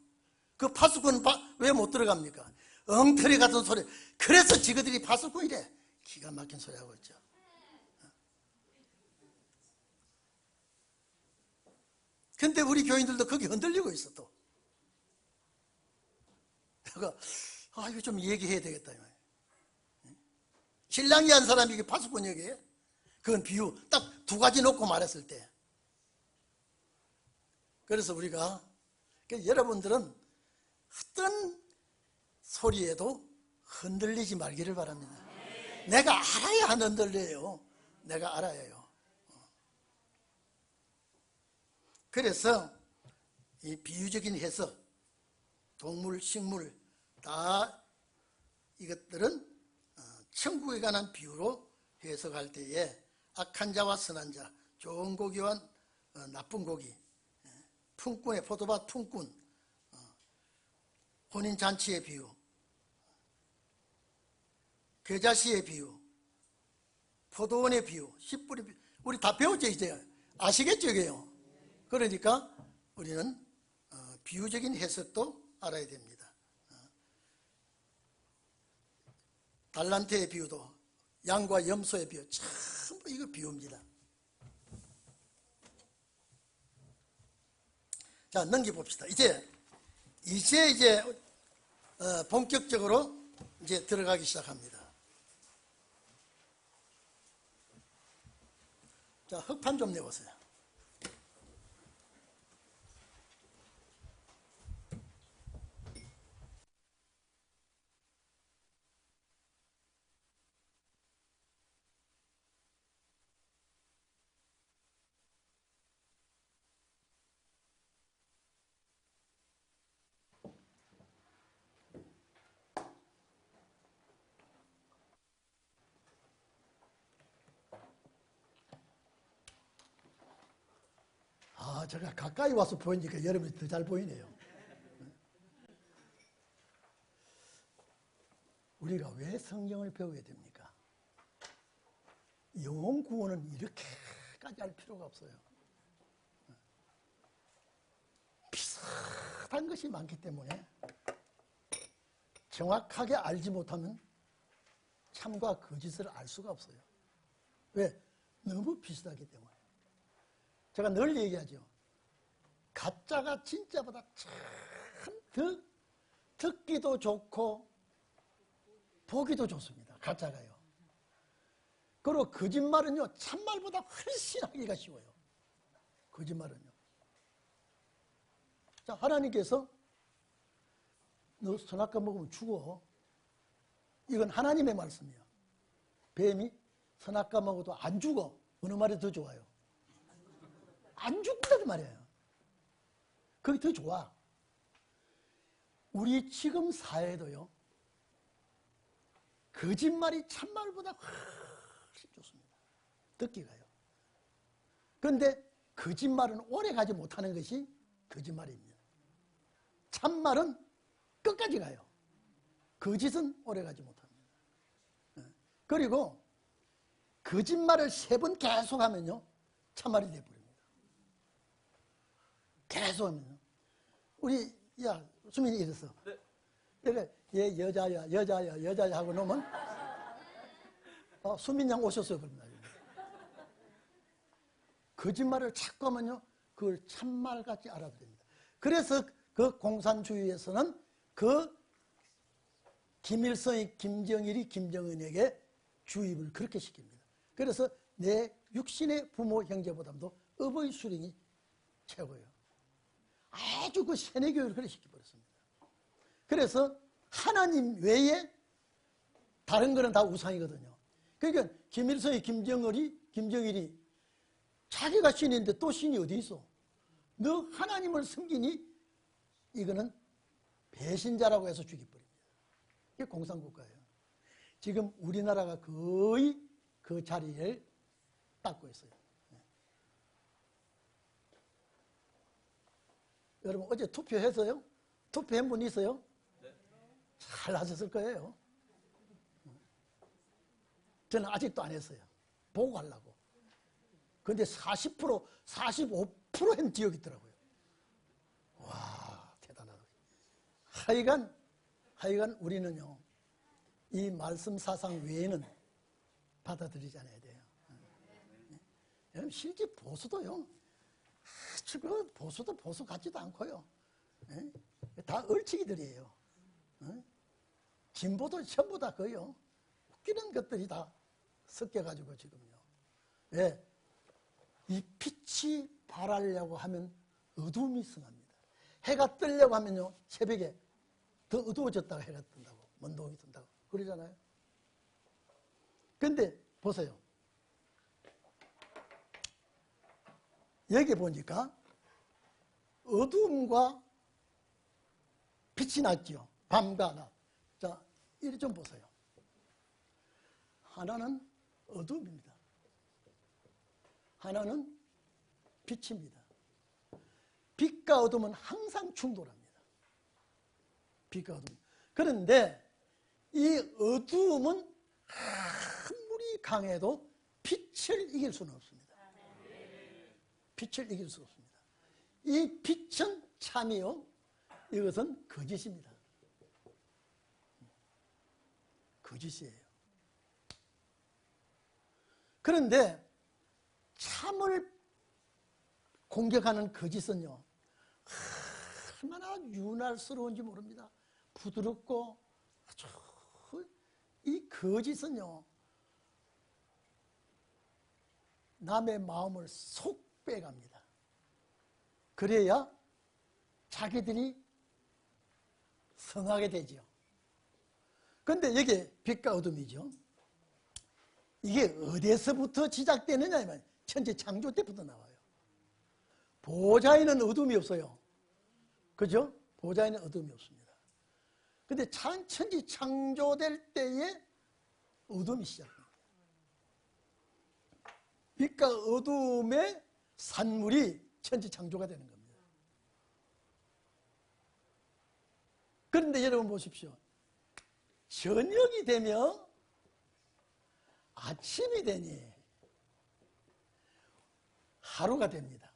그 파수꾼은 왜 못 들어갑니까? 엉터리 같은 소리. 그래서 지그들이 파수꾼이래. 기가 막힌 소리 하고 있죠. 근데 우리 교인들도 거기 흔들리고 있어. 또 내가 이거 좀 얘기해야 되겠다. 신랑이 한 사람이 이게 파수꾼 얘기예요? 그건 비유 딱 2가지 놓고 말했을 때. 그래서 우리가, 여러분들은 어떤 소리에도 흔들리지 말기를 바랍니다. 내가 알아야 안 흔들려요. 내가 알아야요. 그래서 이 비유적인 해석, 동물, 식물 다 이것들은 천국에 관한 비유로 해석할 때에 악한 자와 선한 자, 좋은 고기와 나쁜 고기, 품꾼의 포도밭 품꾼, 혼인잔치의 비유, 겨자씨의 비유, 포도원의 비유, 씨뿌리 비유, 우리 다 배웠죠. 이제 아시겠죠 이게요. 그러니까 우리는 비유적인 해석도 알아야 됩니다. 달란트의 비유도, 양과 염소의 비유, 전부 이거 비유입니다. 자, 넘겨봅시다. 이제 본격적으로 이제 들어가기 시작합니다. 자, 흑판 좀 내보세요. 제가 가까이 와서 보이니까 여러분이 더 잘 보이네요. 우리가 왜 성경을 배워야 됩니까? 영혼 구원은 이렇게까지 할 필요가 없어요. 비슷한 것이 많기 때문에 정확하게 알지 못하면 참과 거짓을 알 수가 없어요. 왜? 너무 비슷하기 때문에. 제가 늘 얘기하죠. 가짜가 진짜보다 참 더 듣기도 좋고 보기도 좋습니다. 가짜가요. 그리고 거짓말은요, 참말보다 훨씬 하기가 쉬워요. 거짓말은요. 자, 하나님께서 너 선악과 먹으면 죽어. 이건 하나님의 말씀이에요. 뱀이 선악과 먹어도 안 죽어. 어느 말이 더 좋아요? 안 죽는다는 말이에요. 그게 더 좋아. 우리 지금 사회도요, 거짓말이 참말보다 훨씬 좋습니다. 듣기가요. 그런데 거짓말은 오래 가지 못하는 것이 거짓말입니다. 참말은 끝까지 가요. 거짓은 오래 가지 못합니다. 그리고 거짓말을 3번 계속하면요, 참말이 돼버립니다. 계속하면요. 우리 수민이 이랬어. 네. 그래, 얘 여자야 하고 놓으면 수민 양 오셨어요. 그럽니다. 거짓말을 자꾸 하면요, 그걸 참말같이 알아들입니다. 그래서 그 공산주의에서는 그 김일성이 김정일이 김정은에게 주입을 그렇게 시킵니다. 그래서 내 육신의 부모 형제보다도 어버이 수령이 최고예요. 아주 그 세뇌 교육을 그렇게 시켜버렸습니다. 그래서 하나님 외에 다른 거는 다 우상이거든요. 그러니까 김일성이 김정일이 자기가 신인데 또 신이 어디 있어? 너 하나님을 섬기니? 이거는 배신자라고 해서 죽여버립니다. 이게 공산국가예요. 지금 우리나라가 거의 그 자리를 닦고 있어요. 여러분 어제 투표했어요? 투표한 분 있어요? 네. 잘 하셨을 거예요. 저는 아직도 안 했어요. 보고 가려고. 근데 40%, 45%한 지역이 있더라고요. 와, 대단하다. 하여간 우리는요, 이 말씀 사상 외에는 받아들이지 않아야 돼요. 여러분, 실제 보수도요, 보수도 보수 같지도 않고요. 다 얼치기들이에요. 진보도 전부 다 그요. 웃기는 것들이 다 섞여가지고 지금요. 왜? 이 빛이 발하려고 하면 어두움이 승합니다. 해가 뜨려고 하면요, 새벽에 더 어두워졌다가 해가 뜬다고, 먼동이 뜬다고 그러잖아요. 근데 보세요. 여기 보니까 어두움과 빛이 났죠. 밤과 낮. 자, 이리 좀 보세요. 하나는 어두움입니다. 하나는 빛입니다. 빛과 어둠은 항상 충돌합니다. 빛과 어둠. 그런데 이 어두움은 아무리 강해도 빛을 이길 수는 없습니다. 빛을 이길 수 없습니다. 이 빛은 참이요, 이것은 거짓입니다. 거짓이에요. 그런데 참을 공격하는 거짓은요, 얼마나 윤활스러운지 모릅니다. 부드럽고 아주, 이 거짓은요, 남의 마음을 속 빼갑니다. 그래야 자기들이 성하게 되죠. 그런데 이게 빛과 어둠이죠. 이게 어디에서부터 시작되느냐 하면 천지 창조 때부터 나와요. 보좌에는 어둠이 없어요. 그죠? 보좌에는 어둠이 없습니다. 근데 천지 창조될 때에 어둠이 시작됩니다. 빛과 어둠의 산물이 천지 창조가 되는 겁니다. 그런데 여러분 보십시오. 저녁이 되면 아침이 되니 하루가 됩니다.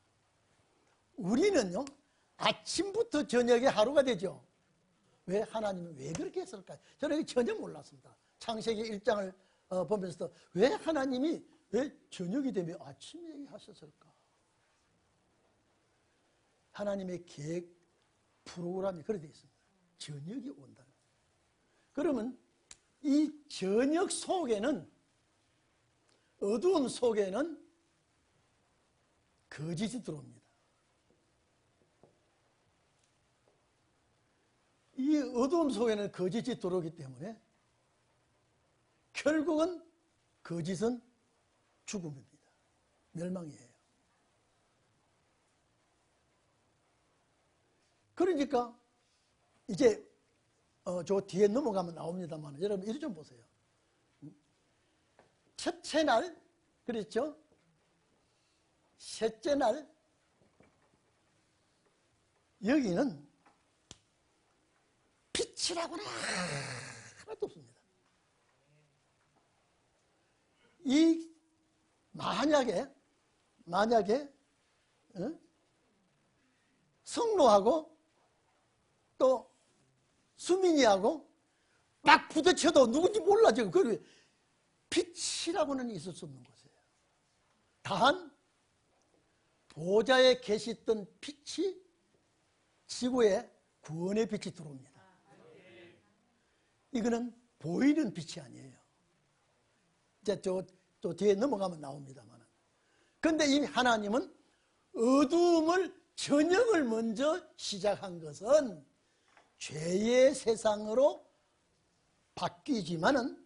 우리는요, 아침부터 저녁에 하루가 되죠. 왜 하나님은 왜 그렇게 했을까요? 저는 전혀 몰랐습니다. 창세기 1장을 보면서 왜 하나님이 왜 저녁이 되면 아침에 하셨을까? 하나님의 계획 프로그램이 그렇게 되어 있습니다. 저녁이 온다는. 그러면 이 저녁 속에는, 어두움 속에는 거짓이 들어옵니다. 이 어두움 속에는 거짓이 들어오기 때문에 결국은 거짓은 죽음입니다. 멸망이에요. 그러니까 이제 저 뒤에 넘어가면 나옵니다만 여러분 이리 좀 보세요. 첫째 날 그랬죠? 셋째 날 여기는 빛이라고는 하나도 없습니다. 이 만약에 성로하고 또 수민이하고 막 부딪혀도 누군지 몰라 지금. 그리고 빛이라고는 있을 수 없는 곳이에요. 단 보좌에 계시던 빛이 지구에 구원의 빛이 들어옵니다. 이거는 보이는 빛이 아니에요. 이제 또 뒤에 넘어가면 나옵니다만. 근데 이 하나님은 어두움을, 저녁을 먼저 시작한 것은 죄의 세상으로 바뀌지만은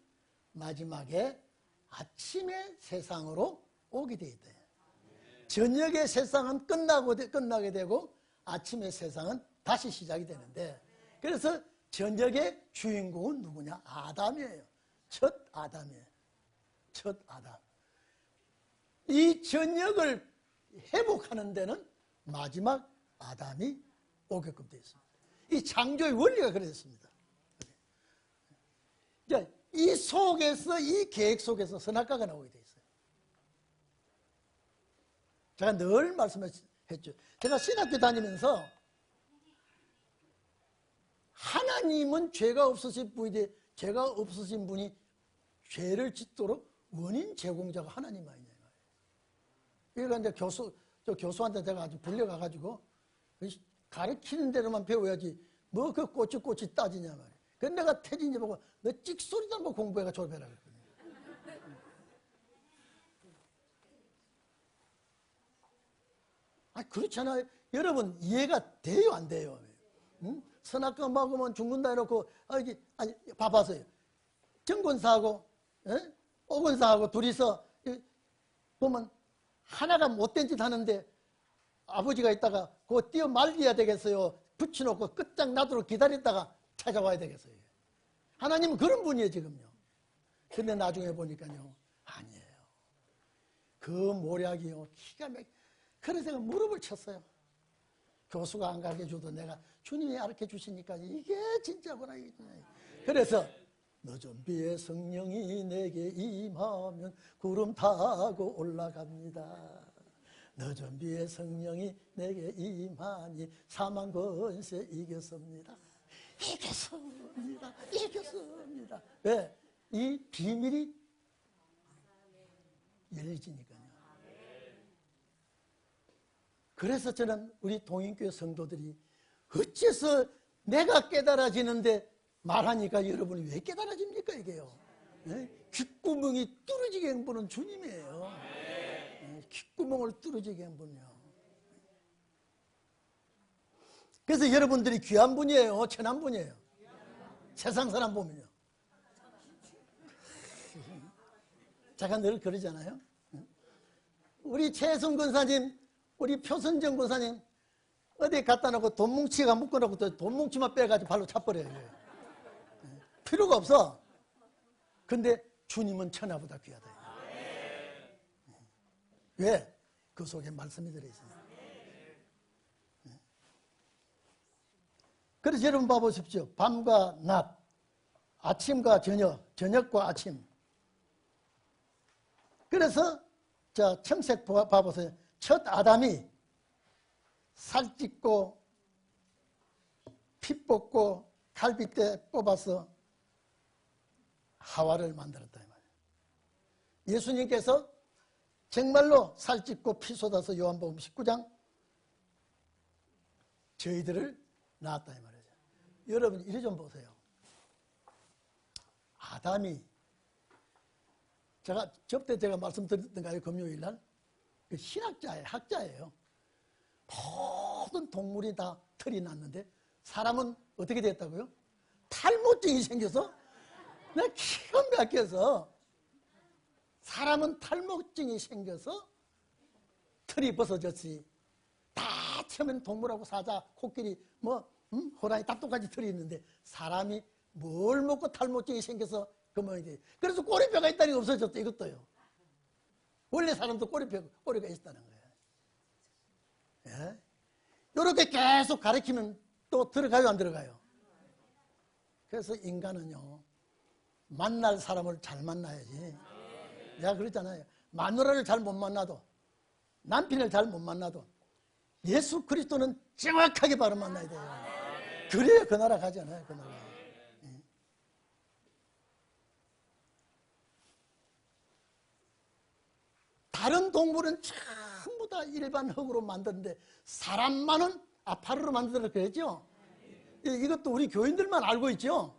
마지막에 아침의 세상으로 오게 돼 있다. 저녁의 세상은 끝나게 되고 아침의 세상은 다시 시작이 되는데, 그래서 저녁의 주인공은 누구냐? 아담이에요. 첫 아담이에요. 첫 아담. 이 저녁을 회복하는 데는 마지막 아담이 오게끔 되어 있습니다. 이 창조의 원리가 그랬습니다. 이 속에서, 이 계획 속에서 선악과가 나오게 되어 있어요. 제가 늘 말씀했죠. 제가 신학교 다니면서 하나님은 죄가 없으신 분인데, 죄가 없으신 분이 죄를 짓도록 원인 제공자가 하나님 아니냐. 그러니까 이제 교수한테 제가 아주 불려가가지고 가르치는 대로만 배워야지 뭐 그 꼬치꼬치 따지냐 말이야. 그래서 내가 태진이 보고 너 찍소리도 안 하고 공부해가 졸업해라 그랬거든요. 아, 그렇잖아요. 여러분, 이해가 돼요, 안 돼요? 응? 선악과 먹으면 죽는다 해놓고, 아니, 봐봐서요. 정권사하고, 오건사하고 둘이서, 보면, 하나가 못된 짓 하는데, 아버지가 있다가, 그거 띄어 말려야 되겠어요. 붙여놓고 끝장 나도록 기다렸다가 찾아와야 되겠어요. 하나님은 그런 분이에요, 지금요. 근데 나중에 보니까요, 아니에요. 그 모략이요, 기가 막혀. 그래서 제가 무릎을 쳤어요. 교수가 안 가르쳐줘도 내가 주님이 가르쳐 주시니까 이게 진짜구나. 그래서 늦은 비에 성령이 내게 임하면 구름 타고 올라갑니다. 늦은 비에 성령이 내게 임하니 사망 권세 이겼습니다. 이겼습니다. 이겼습니다. 왜? 이 비밀이 열리지니까요. 그래서 저는 우리 동인교회 성도들이 어째서 내가 깨달아지는데 말하니까 여러분이 왜 깨달아집니까 이게요? 네? 귓구멍이 뚫어지게 한 분은 주님이에요. 네? 귓구멍을 뚫어지게 한 분이요. 그래서 여러분들이 귀한 분이에요? 천한 분이에요? 세상 사람 보면요. 제가 늘 그러잖아요. 우리 최성 권사님, 우리 표선정 권사님 어디 갖다 놓고 돈 뭉치가 묶어놓고 또 돈 뭉치만 빼가지고 발로 차버려요. 필요가 없어. 근데 주님은 천하보다 귀하다. 왜? 그 속에 말씀이 들어있어요. 그래서 여러분 봐보십시오. 밤과 낮, 아침과 저녁, 저녁과 아침. 그래서 자 청색 봐보세요. 첫 아담이 살찢고 피 뽑고 갈빗대 뽑아서 하와를 만들었다 이 말이에요. 예수님께서 정말로 살찢고 피 쏟아서 요한복음 19장 저희들을 낳았다 이 말이죠. 여러분 이리 좀 보세요. 아담이 저때 제가 말씀드렸던가요? 금요일날 그 신학자예요. 학자예요. 모든 동물이 다 털이 났는데 사람은 어떻게 됐다고요? 탈모증이 생겨서 내가 기가 막혀서 사람은 탈모증이 생겨서 털이 벗어졌지. 다 처음엔 동물하고 사자, 코끼리, 호랑이 다 똑같이 털이 있는데 사람이 뭘 먹고 탈모증이 생겨서 그 모양이 돼. 그래서 꼬리뼈가 있다는 게 없어졌다 이것도요. 원래 사람도 꼬리가 있다는 거예요. 예? 이렇게 계속 가르치면 또 들어가요 안 들어가요? 그래서 인간은요 만날 사람을 잘 만나야지. 내가 그랬잖아요. 마누라를 잘 못 만나도 남편을 잘 못 만나도 예수 그리스도는 정확하게 바로 만나야 돼요. 그래야 그 나라 가잖아요. 그 나라. 예. 다른 동물은 전부 다 일반 흙으로 만드는데 사람만은 아파르로 만들어 그랬죠. 이것도 우리 교인들만 알고 있죠.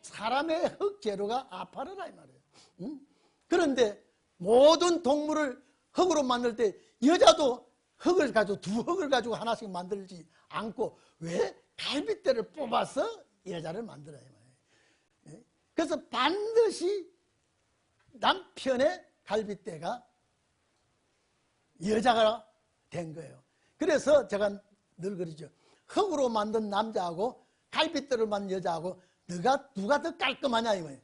사람의 흙 재료가 아파르라 이 말이에요. 그런데 모든 동물을 흙으로 만들 때 여자도 흙을 가지고 두 흙을 가지고 하나씩 만들지 않고 왜 갈빗대를 뽑아서 여자를 만들어야 말이에요. 그래서 반드시 남편의 갈빗대가 여자가 된 거예요. 그래서 제가 늘 그러죠. 흙으로 만든 남자하고 갈빗대로 만든 여자하고 누가 더 깔끔하냐 이거예요.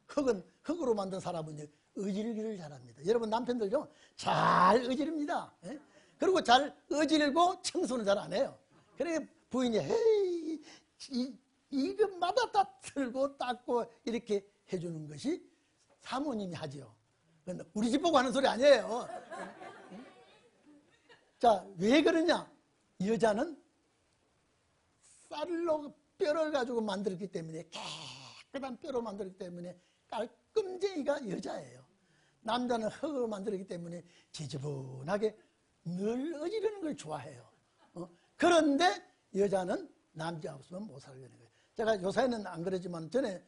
흙은 흙으로 만든 사람은 의질기를 잘합니다. 여러분 남편들요 잘 의지릅니다. 그리고 잘 의지르고 청소는 잘 안 해요. 그래 부인이 헤이 이것마다 다 틀고 닦고 이렇게 해주는 것이 사모님이 하죠. 우리 집 보고 하는 소리 아니에요. 자, 왜 그러냐? 여자는 쌀로 뼈를 가지고 만들었기 때문에 깨끗한 뼈로 만들었기 때문에 깔끔쟁이가 여자예요. 남자는 흙으로 만들었기 때문에 지저분하게 늘 어지르는 걸 좋아해요. 그런데 여자는 남자 없으면 못 살게 되는 거예요. 제가 요새는 안 그러지만 전에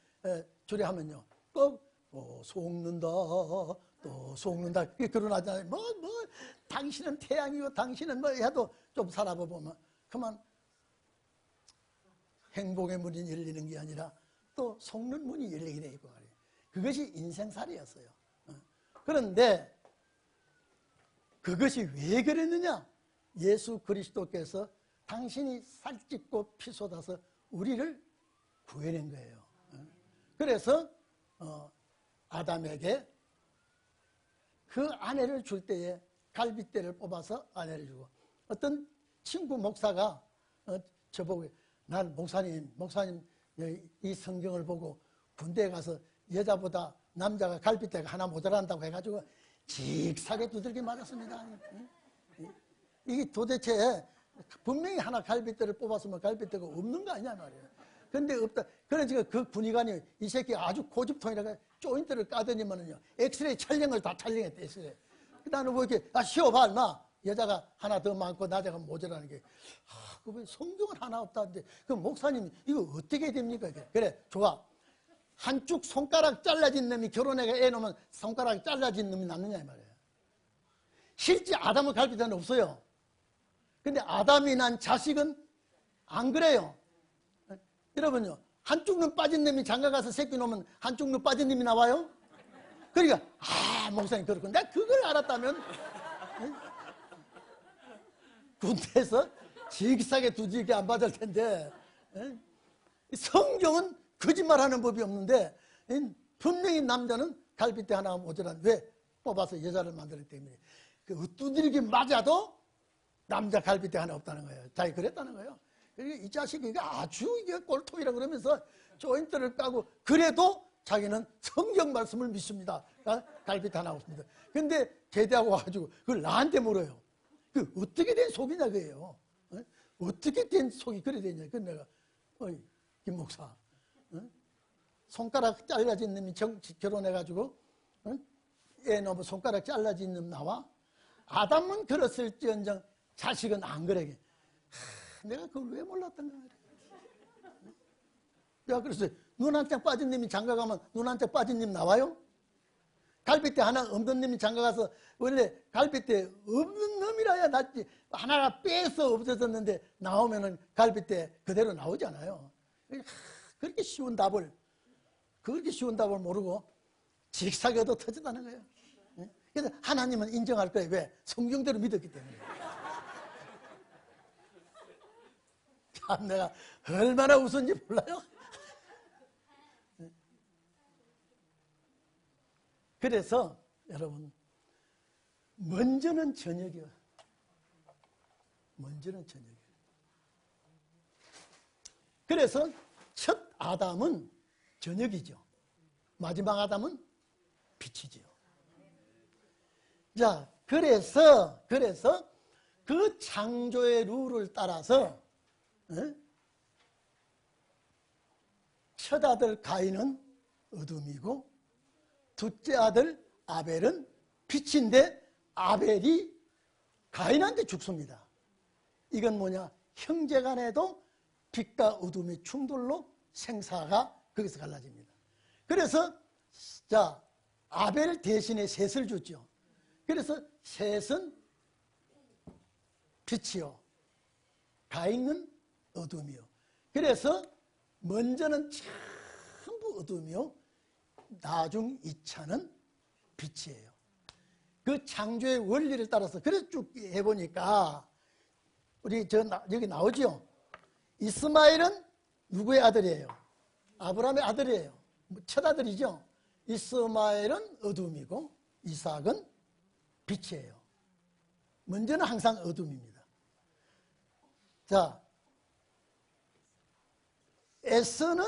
주례하면요 꼭 속는다 또 속는다 결혼하잖아요. 뭐 당신은 태양이고 당신은 뭐 해도 좀 살아보면 그만 행복의 문이 열리는 게 아니라 또 속는 문이 열리게 돼 있고 말이에요. 그것이 인생살이였어요. 그런데 그것이 왜 그랬느냐? 예수 그리스도께서 당신이 살찌고 피 쏟아서 우리를 구해낸 거예요. 그래서 아담에게 그 아내를 줄 때에 갈빗대를 뽑아서 아내를 주고 어떤 친구 목사가 저보고 난 목사님 이 성경을 보고 군대에 가서 여자보다 남자가 갈빗대가 하나 모자란다고 해가지고 직사게 두들겨 맞았습니다. 이게 도대체 분명히 하나 갈빗대를 뽑았으면 갈빗대가 없는 거 아니냐 말이에요. 근데 없다. 그러니까 그 군의관이 이 새끼 아주 고집통이라고 조인트를 까더니만은요 엑스레이 촬영을 다 촬영했대. 엑스레이. 나는 뭐 이렇게 쉬어봐 인마 여자가 하나 더 많고 남자가 모자라는 게 그 성경은 하나 없다는데 그 목사님 이거 어떻게 됩니까? 그래 좋아. 한쪽 손가락 잘라진 놈이 결혼해가 애 놓으면 손가락 잘라진 놈이 낫느냐 이 말이에요. 실제 아담은 갈빗대는 없어요. 근데 아담이 난 자식은 안 그래요. 여러분요 한쪽 눈 빠진 놈이 장가가서 새끼 놓으면 한쪽 눈 빠진 놈이 나와요? 그러니까 목사님 그렇고 내가 그걸 알았다면 군대에서 직사게 두들게 안 받을 텐데 성경은 거짓말하는 법이 없는데 분명히 남자는 갈빗대 하나 모자란 왜 뽑아서 여자를 만들기 때문에 그 두들기 맞아도 남자 갈빗대 하나 없다는 거예요. 자기 그랬다는 거예요. 이 자식이 아주 이게 꼴통이라 그러면서 조인트를 까고 그래도 자기는 성경 말씀을 믿습니다. 갈빗대 하나 없습니다. 근데 제대하고 와가지고 그걸 나한테 물어요. 그 어떻게 된 속이냐 그예요. 어떻게 된 속이 그래 되냐. 그 내가 어이 김 목사 손가락 잘라진 놈이 결혼해가지고 애 너무 손가락 잘라진 놈 나와? 아담은 그랬을지언정 자식은 안 그러게. 내가 그걸 왜 몰랐던가 말이야. 내가 그랬어요. 눈 한 장 빠진 놈이 장가가면 눈 한 장 빠진 놈 나와요? 갈빗대 하나 없는 놈이 장가가서 원래 갈빗대 없는 놈이라야 낫지 하나가 빼서 없어졌는데 나오면은 갈빗대 그대로 나오잖아요. 그렇게 쉬운 답을 모르고 직사겨도 터졌다는 거예요. 그래서 하나님은 인정할 거예요. 왜? 성경대로 믿었기 때문에. 참 내가 얼마나 웃은지 몰라요. 그래서 여러분 먼저는 저녁이요. 먼저는 저녁이요. 그래서 첫 아담은 저녁이죠. 마지막 아담은 빛이지요. 자, 그래서 그 창조의 룰을 따라서 첫 아들 가인은 어둠이고 둘째 아들 아벨은 빛인데 아벨이 가인한테 죽습니다. 이건 뭐냐? 형제간에도 빛과 어둠의 충돌로 생사가 거기서 갈라집니다. 그래서 자 아벨 대신에 셋을 줬죠. 그래서 셋은 빛이요, 가인은 어둠이요. 그래서 먼저는 전부 어둠이요, 나중 2차는 빛이에요. 그 창조의 원리를 따라서 그래서 쭉 해보니까 우리 여기 나오죠. 이스마엘은 누구의 아들이에요? 아브라함의 아들이에요. 첫 아들이죠. 이스마엘은 어둠이고 이삭은 빛이에요. 먼저는 항상 어둠입니다. 자, 에서는,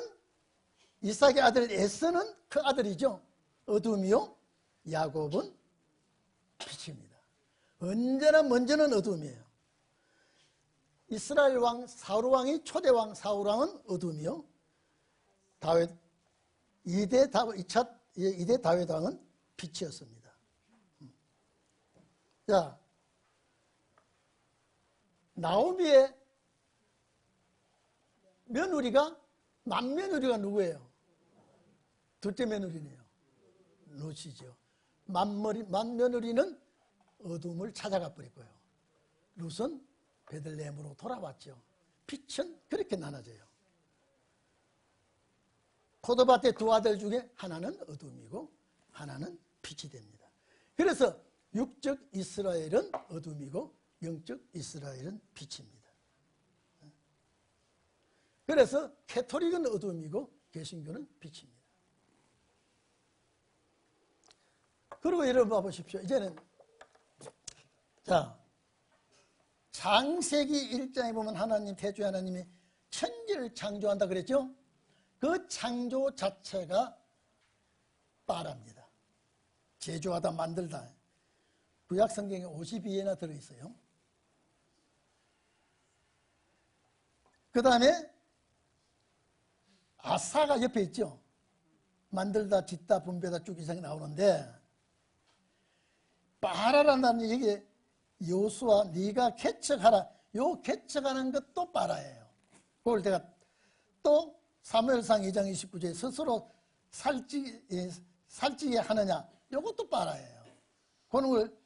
이삭의 아들 에서는 그 아들이죠. 어둠이요, 야곱은 빛입니다. 언제나 먼저는 어둠이에요. 이스라엘 왕 사울왕이, 초대 왕 사울왕은 어둠이요, 다윗 2대 다윗 왕은 빛이었습니다. 자, 나오미의 며느리가, 맏며느리가 누구예요? 둘째 며느리네요. 룻이죠. 맏며느리는 어둠을 찾아가 버렸고요. 룻은 베들레헴으로 돌아왔죠. 빛은 그렇게 나눠져요. 포도밭의 두 아들 중에 하나는 어둠이고 하나는 빛이 됩니다. 그래서 육적 이스라엘은 어둠이고 영적 이스라엘은 빛입니다. 그래서 캐토릭은 어둠이고 개신교는 빛입니다. 그리고 여러분 봐보십시오. 이제는 자, 창세기 1장에 보면 하나님, 태주 하나님이 천지를 창조한다 그랬죠? 그 창조 자체가 빠랍니다. 제조하다, 만들다. 구약 성경에 52회나 들어있어요. 그 다음에 아사가 옆에 있죠. 만들다, 짓다, 분배다 쭉 이상이 나오는데, 빠라란다는 얘기, 여호수아 네가 개척하라. 요 개척하는 것도 빠라예요. 그걸 제가 또 사무엘상 2장 29절에 스스로 살찌게 하느냐, 요것도 빠라예요. 그런 걸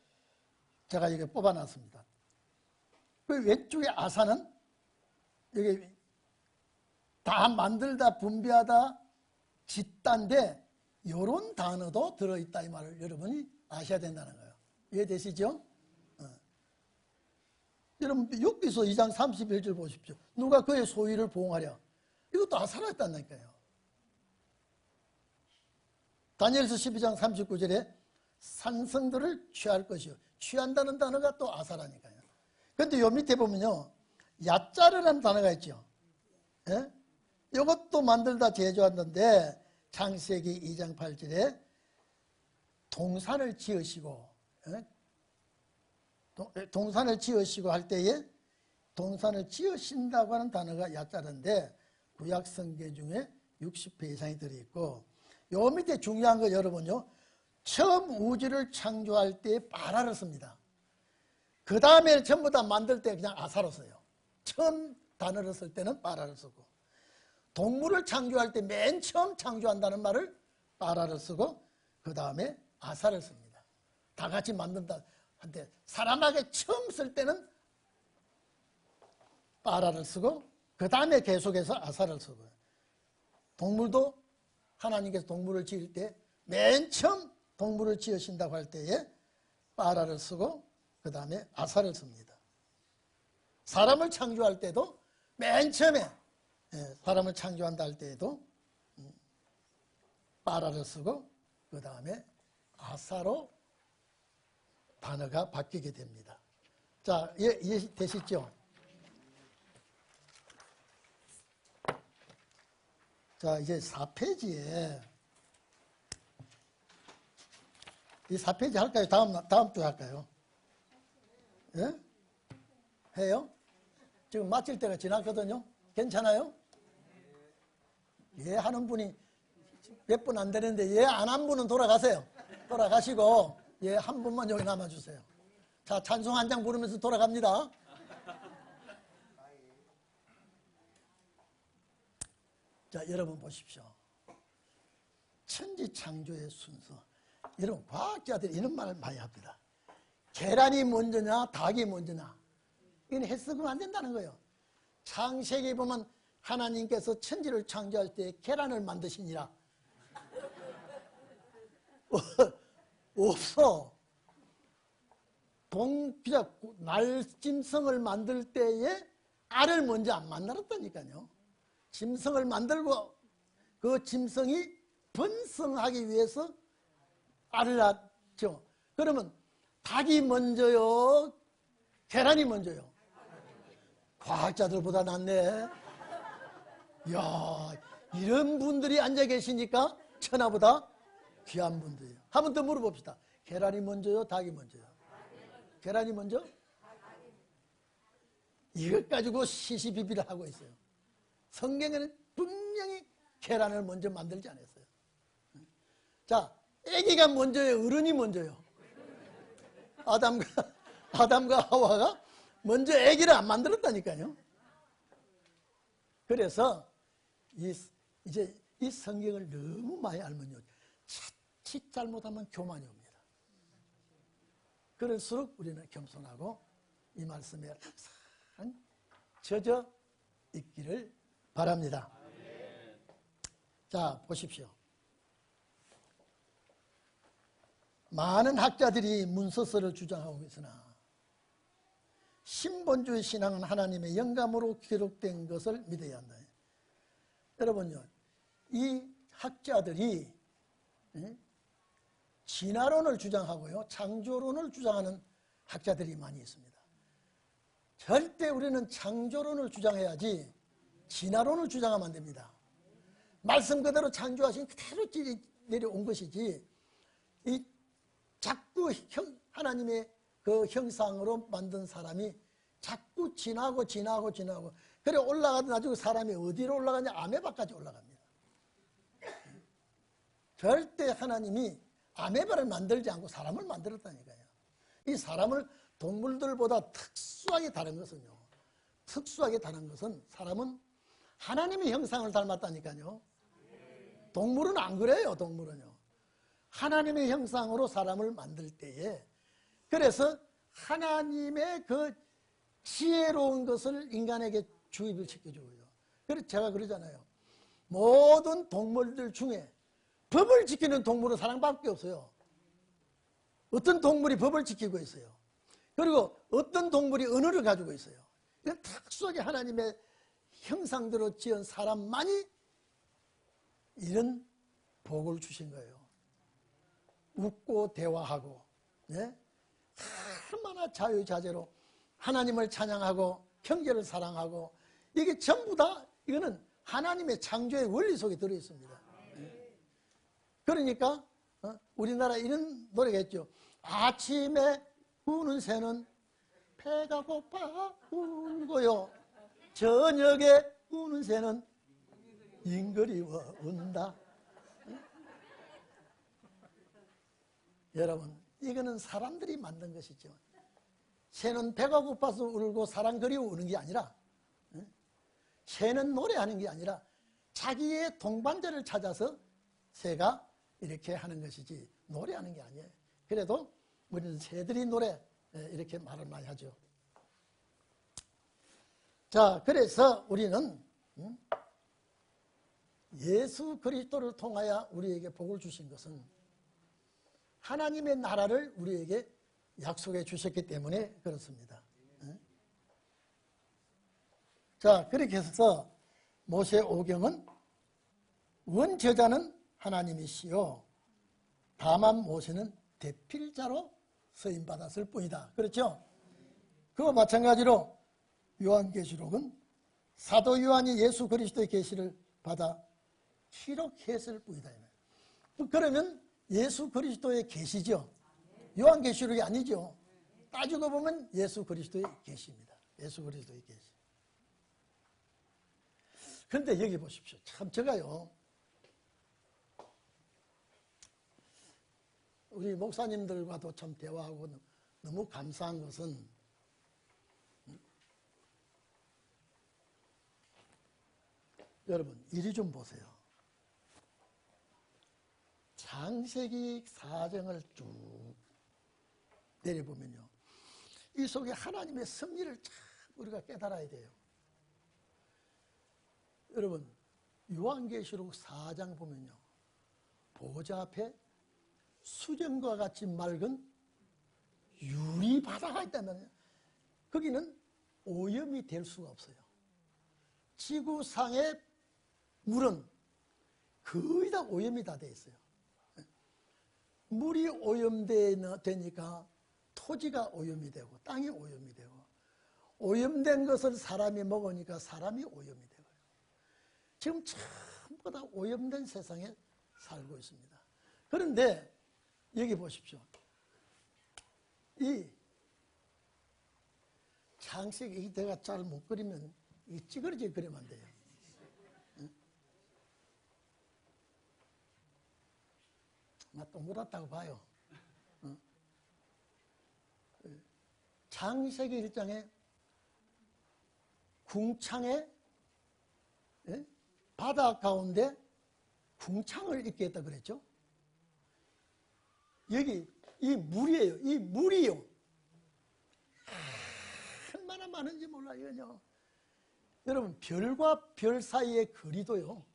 제가 여기 뽑아놨습니다. 그 왼쪽에 아사는 여기 다 만들다, 분배하다, 짓다인데 요런 단어도 들어있다 이 말을 여러분이 아셔야 된다는 거예요. 이해되시죠? 여러분 욥기서 2장 31절 보십시오. 누가 그의 소유를 보응하랴. 이것도 아사라였다니까요. 다니엘서 12장 39절에 산성들을 취할 것이요. 취한다는 단어가 또 아사라니까요. 그런데 요 밑에 보면요, 야짜르라는 단어가 있죠. 예? 이것도 만들다 제조한다는데 창세기 2장 8절에 동산을 지으시고, 예? 동산을 지으시고 할 때에 동산을 지으신다고 하는 단어가 야짜르인데 구약 성경 중에 60회 이상이 들어있고, 요 밑에 중요한 거 여러분요, 처음 우주를 창조할 때 빠라를 씁니다. 그 다음에 전부 다 만들 때 그냥 아사로 써요. 처음 단어를 쓸 때는 빠라를 쓰고, 동물을 창조할 때 맨 처음 창조한다는 말을 빠라를 쓰고, 그 다음에 아사를 씁니다. 다 같이 만든다 한데 사람에게 처음 쓸 때는 빠라를 쓰고 그 다음에 계속해서 아사를 쓰고, 동물도 하나님께서 동물을 지을 때 맨 처음 동물을 지으신다고 할 때에 빠라를 쓰고 그 다음에 아사를 씁니다. 사람을 창조할 때도 맨 처음에 사람을 창조한다 할 때에도 빠라를 쓰고 그 다음에 아사로 단어가 바뀌게 됩니다. 자, 이해되시죠? 자, 이제 4페이지에 이 4페이지 할까요? 다음 주 할까요? 예? 해요? 지금 마칠 때가 지났거든요. 괜찮아요? 예 하는 분이 몇 분 안 되는데 예 안 한 분은 돌아가세요. 돌아가시고 예 한 분만 여기 남아주세요. 자, 찬송 한 장 부르면서 돌아갑니다. 자, 여러분 보십시오. 천지 창조의 순서. 여러분, 과학자들이 이런 말을 많이 합니다. 계란이 먼저냐 닭이 먼저냐, 이건 해석은 안 된다는 거예요. 창세기에 보면 하나님께서 천지를 창조할 때 계란을 만드시니라. 없어. 날짐승을 만들 때에 알을 먼저 안 만들었다니까요. 짐승을 만들고 그 짐승이 번성하기 위해서 알을 낳죠. 그러면 닭이 먼저요, 계란이 먼저요? 과학자들보다 낫네. 이야, 이런 분들이 앉아 계시니까 천하보다 귀한 분들이에요. 한 번 더 물어봅시다. 계란이 먼저요, 닭이 먼저요? 계란이 먼저? 이것 가지고 시시비비를 하고 있어요. 성경에는 분명히 계란을 먼저 만들지 않았어요. 자, 아기가 먼저요, 어른이 먼저요? 아담과 하와가 먼저 아기를 안 만들었다니까요. 그래서 이제 이 성경을 너무 많이 알면요, 자칫 잘못하면 교만이 옵니다. 그럴수록 우리는 겸손하고 이 말씀에 항상 젖어 있기를 바랍니다. 자, 보십시오. 많은 학자들이 문서서를 주장하고 있으나 신본주의 신앙은 하나님의 영감으로 기록된 것을 믿어야 한다. 여러분요, 이 학자들이 진화론을 주장하고요, 창조론을 주장하는 학자들이 많이 있습니다. 절대 우리는 창조론을 주장해야지 진화론을 주장하면 안 됩니다. 말씀 그대로 창조하신 그대로 내려온 것이지, 이 자꾸 하나님의 그 형상으로 만든 사람이 자꾸 지나고 그래 올라가다 나중에 사람이 어디로 올라가냐? 아메바까지 올라갑니다. 절대 하나님이 아메바를 만들지 않고 사람을 만들었다니까요. 이 사람을 동물들보다 특수하게 다른 것은요, 사람은 하나님의 형상을 닮았다니까요. 동물은 안 그래요. 동물은요, 하나님의 형상으로 사람을 만들 때에, 그래서 하나님의 그 지혜로운 것을 인간에게 주입을 시켜주고요. 그래서 제가 그러잖아요. 모든 동물들 중에 법을 지키는 동물은 사람밖에 없어요. 어떤 동물이 법을 지키고 있어요. 그리고 어떤 동물이 언어를 가지고 있어요. 이건 특수하게 하나님의 형상대로 지은 사람만이 이런 복을 주신 거예요. 웃고 대화하고, 네? 얼마나 자유자재로 하나님을 찬양하고 형제를 사랑하고, 이게 전부 다 이거는 하나님의 창조의 원리 속에 들어있습니다. 그러니까 우리나라 이런 노래가 있죠. 아침에 우는 새는 배가 고파 울고요, 저녁에 우는 새는 잉그리워 운다. 여러분, 이거는 사람들이 만든 것이죠. 새는 배가 고파서 울고 사랑 그리워 우는 게 아니라, 새는 노래하는 게 아니라 자기의 동반자를 찾아서 새가 이렇게 하는 것이지 노래하는 게 아니에요. 그래도 우리는 새들이 노래, 이렇게 말을 많이 하죠. 자, 그래서 우리는 예수 그리스도를 통하여 우리에게 복을 주신 것은 하나님의 나라를 우리에게 약속해 주셨기 때문에 그렇습니다. 자, 그렇게 해서 모세 오경은 원저자는 하나님이시요 다만 모세는 대필자로 서임받았을 뿐이다. 그렇죠? 그와 마찬가지로 요한계시록은 사도 요한이 예수 그리스도의 계시를 받아 기록했을 뿐이다. 그러면 예수 그리스도의 계시죠. 요한계시록이 아니죠. 따지고 보면 예수 그리스도의 계시입니다. 예수 그리스도의 계시. 그런데 여기 보십시오. 참 제가요, 우리 목사님들과도 참 대화하고 너무 감사한 것은, 여러분 이리 좀 보세요. 잘 창세기 사정을 쭉 내려보면요, 이 속에 하나님의 섭리를 참 우리가 깨달아야 돼요. 여러분, 요한계시록 4장 보면요, 보좌 앞에 수정과 같이 맑은 유리 바다가 있다면 거기는 오염이 될 수가 없어요. 지구상의 물은 거의 다 오염이 다 돼 있어요. 물이 오염되니까 토지가 오염이 되고 땅이 오염이 되고, 오염된 것을 사람이 먹으니까 사람이 오염이 되고요. 지금 전부 다 오염된 세상에 살고 있습니다. 그런데 여기 보십시오. 이 창세기, 내가 잘 못 그리면 이 찌그러지게 그리면 안 돼요. 나 동그랗다고 봐요. 창세기 1장에 궁창에, 바다 가운데 궁창을 있게 했다 그랬죠. 여기 이 물이에요. 이 물이요, 얼마나 많은지 몰라요. 여러분, 별과 별 사이의 거리도요,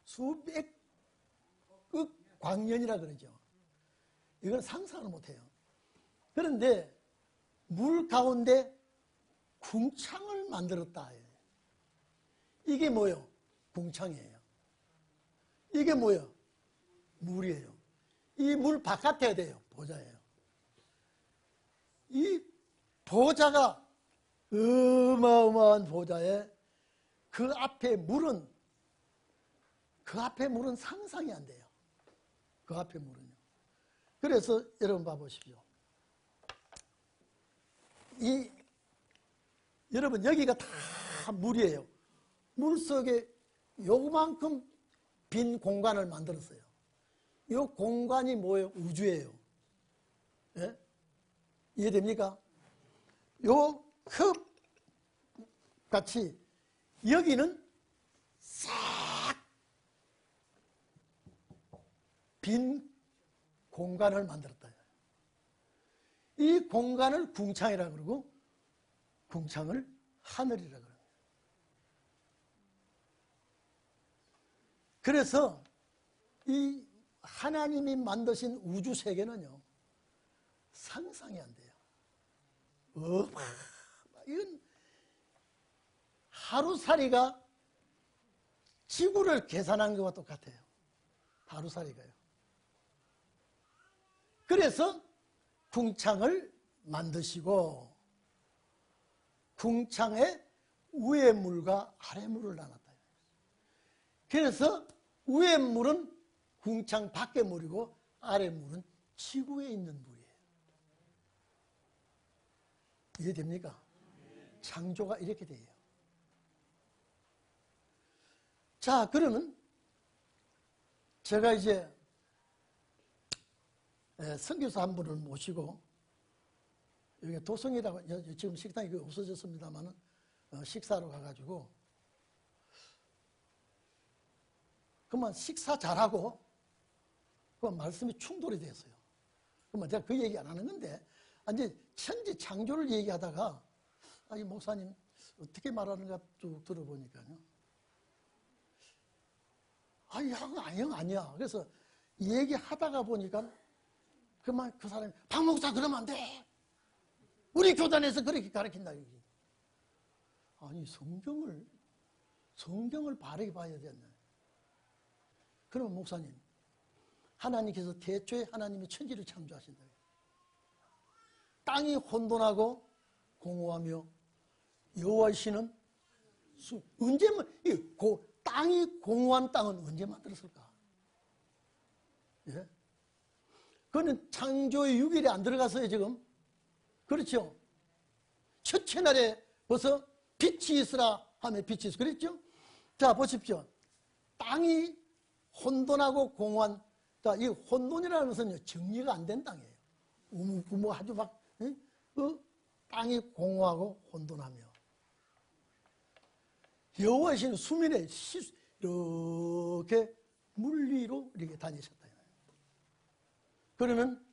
수백억 광년이라 그러죠. 이건 상상을 못해요. 그런데 물 가운데 궁창을 만들었다. 이게 뭐예요? 궁창이에요. 이게 뭐예요? 물이에요. 이 물 바깥에 돼요. 보좌예요. 이 보좌가 어마어마한 보좌에 그 앞에 물은 상상이 안 돼요. 그 앞에 물은요. 그래서 여러분 봐보십시오. 여러분, 여기가 다 물이에요. 물 속에 요만큼 빈 공간을 만들었어요. 이 공간이 뭐예요? 우주예요. 예? 이해됩니까? 요 컵 같이 여기는 싹 빈 공간을 만들었다. 이 공간을 궁창이라 그러고, 궁창을 하늘이라 그럽니다. 그래서 이 하나님이 만드신 우주 세계는요, 상상이 안 돼요. 이건 하루살이가 지구를 계산한 것과 똑같아요. 하루살이가요. 그래서 궁창을 만드시고, 궁창에 위의 물과 아래 물을 나눴다. 그래서 위의 물은 궁창 밖의 물이고, 아래 물은 지구에 있는 물이에요. 이해됩니까? 창조가 이렇게 돼요. 자, 그러면 제가 이제 선교사 한 분을 모시고, 여기 도성이라고, 지금 식당이 없어졌습니다만 식사로 가가지고, 그만 식사 잘하고, 그만 말씀이 충돌이 됐어요. 그만 제가 그 얘기 안 하는 건데, 이제 천지 창조를 얘기하다가, 이 목사님 어떻게 말하는가 쭉 들어보니까요, 형 아니야. 그래서 얘기하다가 보니까 그만 그 사람이, 박 목사 그러면 안 돼. 우리 교단에서 그렇게 가르친다. 아니, 성경을 바르게 봐야 되나. 그러면 목사님, 하나님께서 태초에 하나님이 천지를 창조하신다. 땅이 혼돈하고 공허하며 여호와의 신은 언제 땅이 공허한 땅은 언제 만들었을까? 예? 그거는 창조의 6일에 안 들어갔어요, 지금. 그렇죠? 첫째 날에 벌써 빛이 있으라 하면 빛이 있어. 그랬죠? 자, 보십시오. 땅이 혼돈하고 공허한, 자, 이 혼돈이라는 것은 정리가 안 된 땅이에요. 우무부무 아주 막, 땅이 공허하고 혼돈하며. 여호와의 신은 수면에 이렇게 물 위로 이렇게 다니셨다. 그러면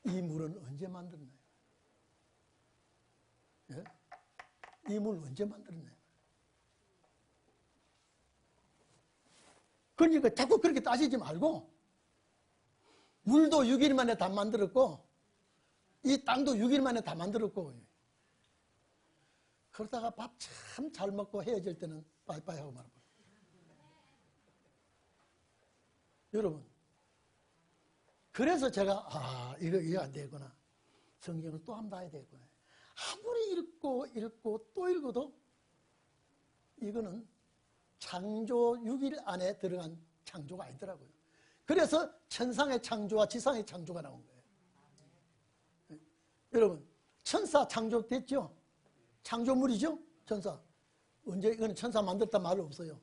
이 물은 언제 만들었나요? 예? 이 물 언제 만들었나요? 그러니까 자꾸 그렇게 따지지 말고 물도 6일 만에 다 만들었고 이 땅도 6일 만에 다 만들었고 그러다가 밥 참 잘 먹고 헤어질 때는 빠이빠이 하고 말아요. 여러분, 그래서 제가 이거 안 되구나. 성경을 또 한 번 봐야 되겠구나. 아무리 읽고 또 읽어도 이거는 창조 6일 안에 들어간 창조가 아니더라고요. 그래서 천상의 창조와 지상의 창조가 나온 거예요. 여러분, 천사 창조됐죠? 창조물이죠? 천사. 언제 이거는 천사 만들었단 말 없어요.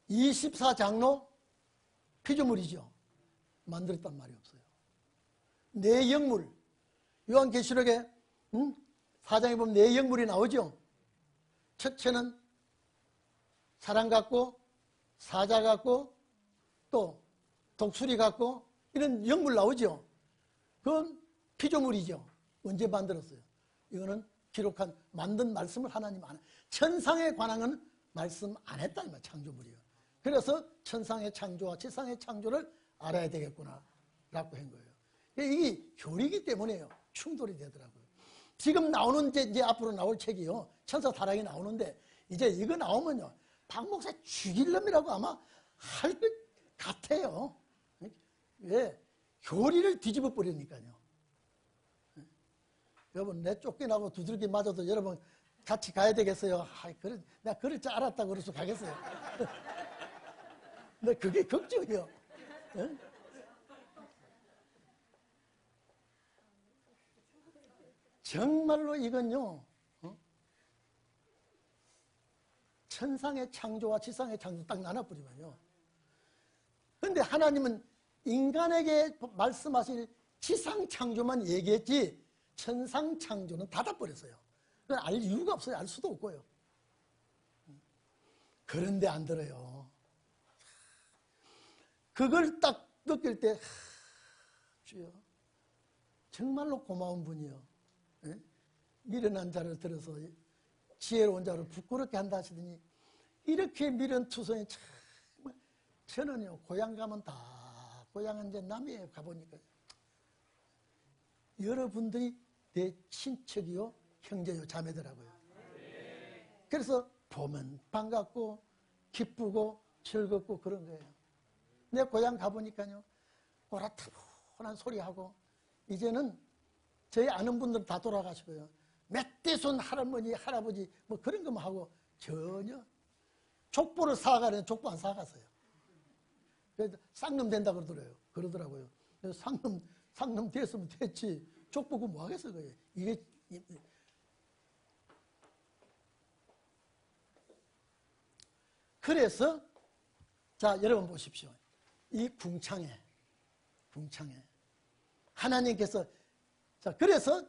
24장로 피조물이죠. 만들었단 말이 없어요. 내영물. 요한계시록에 4장에 보면 내영물이 나오죠. 첫째는 사람 같고 사자 같고 또 독수리 같고 이런 영물 나오죠. 그건 피조물이죠. 언제 만들었어요? 이거는 기록한 만든 말씀을 하나님 안 해. 천상에 관한 말씀 안 했다 이 말, 창조물이요. 그래서 천상의 창조와 지상의 창조를 알아야 되겠구나 라고 한 거예요. 이게 교리이기 때문에요. 충돌이 되더라고요. 지금 나오는 이제 앞으로 나올 책이요. 천사 타락이 나오는데 이제 이거 나오면요. 박 목사 죽일 놈이라고 아마 할 것 같아요. 왜? 교리를 뒤집어 버리니까요. 여러분, 내 쫓겨나고 두들기 맞아도 여러분 같이 가야 되겠어요? 내가 그럴 줄 알았다고 그래서 가겠어요. 근데 그게 걱정이요. 네? 정말로 이건요. 천상의 창조와 지상의 창조 딱 나눠버리면요. 근데 하나님은 인간에게 말씀하실 지상 창조만 얘기했지 천상 창조는 닫아버렸어요. 알 이유가 없어요. 알 수도 없고요. 그런데 안 들어요. 그걸 딱 느낄 때 주여 정말로 고마운 분이요. 예? 미련한 자를 들어서 지혜로운 자를 부끄럽게 한다 하시더니 이렇게 미련투성이 정말 저는요 고향 가면 다 고향은 이제 남해에 가보니까 여러분들이 내 친척이요 형제요 자매더라고요. 그래서 보면 반갑고 기쁘고 즐겁고 그런 거예요. 내 고향 가보니까요 오라타분한 소리하고 이제는 저희 아는 분들 다 돌아가시고요 멧돼손 할아버지 할아버지 뭐 그런 것만 하고 전혀 족보를 사가려는 족보 안 사갔어요. 그래서 쌍놈 된다 그러더라고요. 그래서 쌍놈 됐으면 됐지 족보고 뭐 하겠어 그게. 이게 그래서 자 여러분 보십시오. 이 궁창에 하나님께서 자 그래서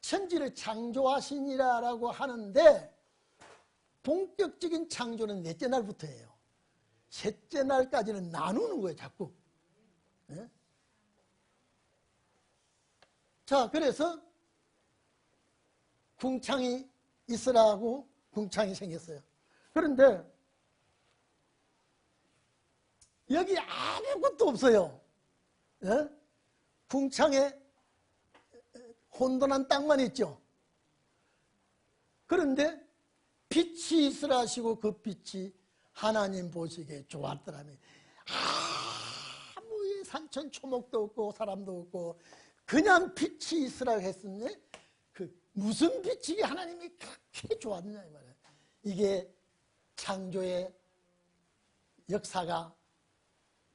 천지를 창조하시니라라고 하는데 본격적인 창조는 넷째 날부터예요. 셋째 날까지는 나누는 거예요 자꾸. 네? 자 그래서 궁창이 있으라고 궁창이 생겼어요. 그런데 여기 아무것도 없어요. 네? 궁창에 혼돈한 땅만 있죠. 그런데 빛이 있으라 하시고 그 빛이 하나님 보시기에 좋았더라면 아무 산천 초목도 없고 사람도 없고 그냥 빛이 있으라 했으니 그 무슨 빛이 하나님이 그렇게 좋았느냐 이 말이에요. 이게 창조의 역사가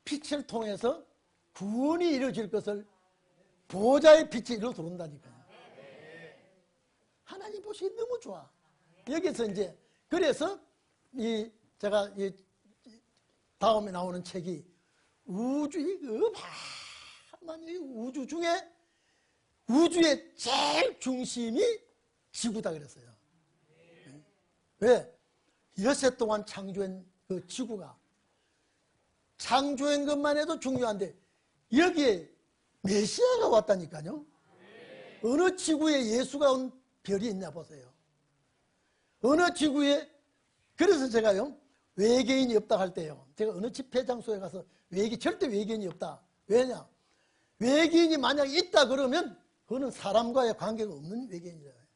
빛을 통해서 구원이 이루어질 것을 보좌의 빛이 이리로 들어온다니까요. 하나님 보시기 너무 좋아. 여기서 이제 그래서 제가 다음에 나오는 책이 우주의 우주 중에 우주의 제일 중심이 지구다 그랬어요. 왜? 여세 동안 창조한 그 지구가 창조한 것만 해도 중요한데 여기에 메시아가 왔다니까요. 어느 지구에 예수가 온 별이 있냐 보세요. 어느 지구에. 그래서 제가요, 외계인이 없다 할 때요, 제가 어느 집회 장소에 가서 절대 외계인이 없다. 왜냐? 외계인이 만약 있다 그러면 그거는 사람과의 관계가 없는 외계인이잖아요.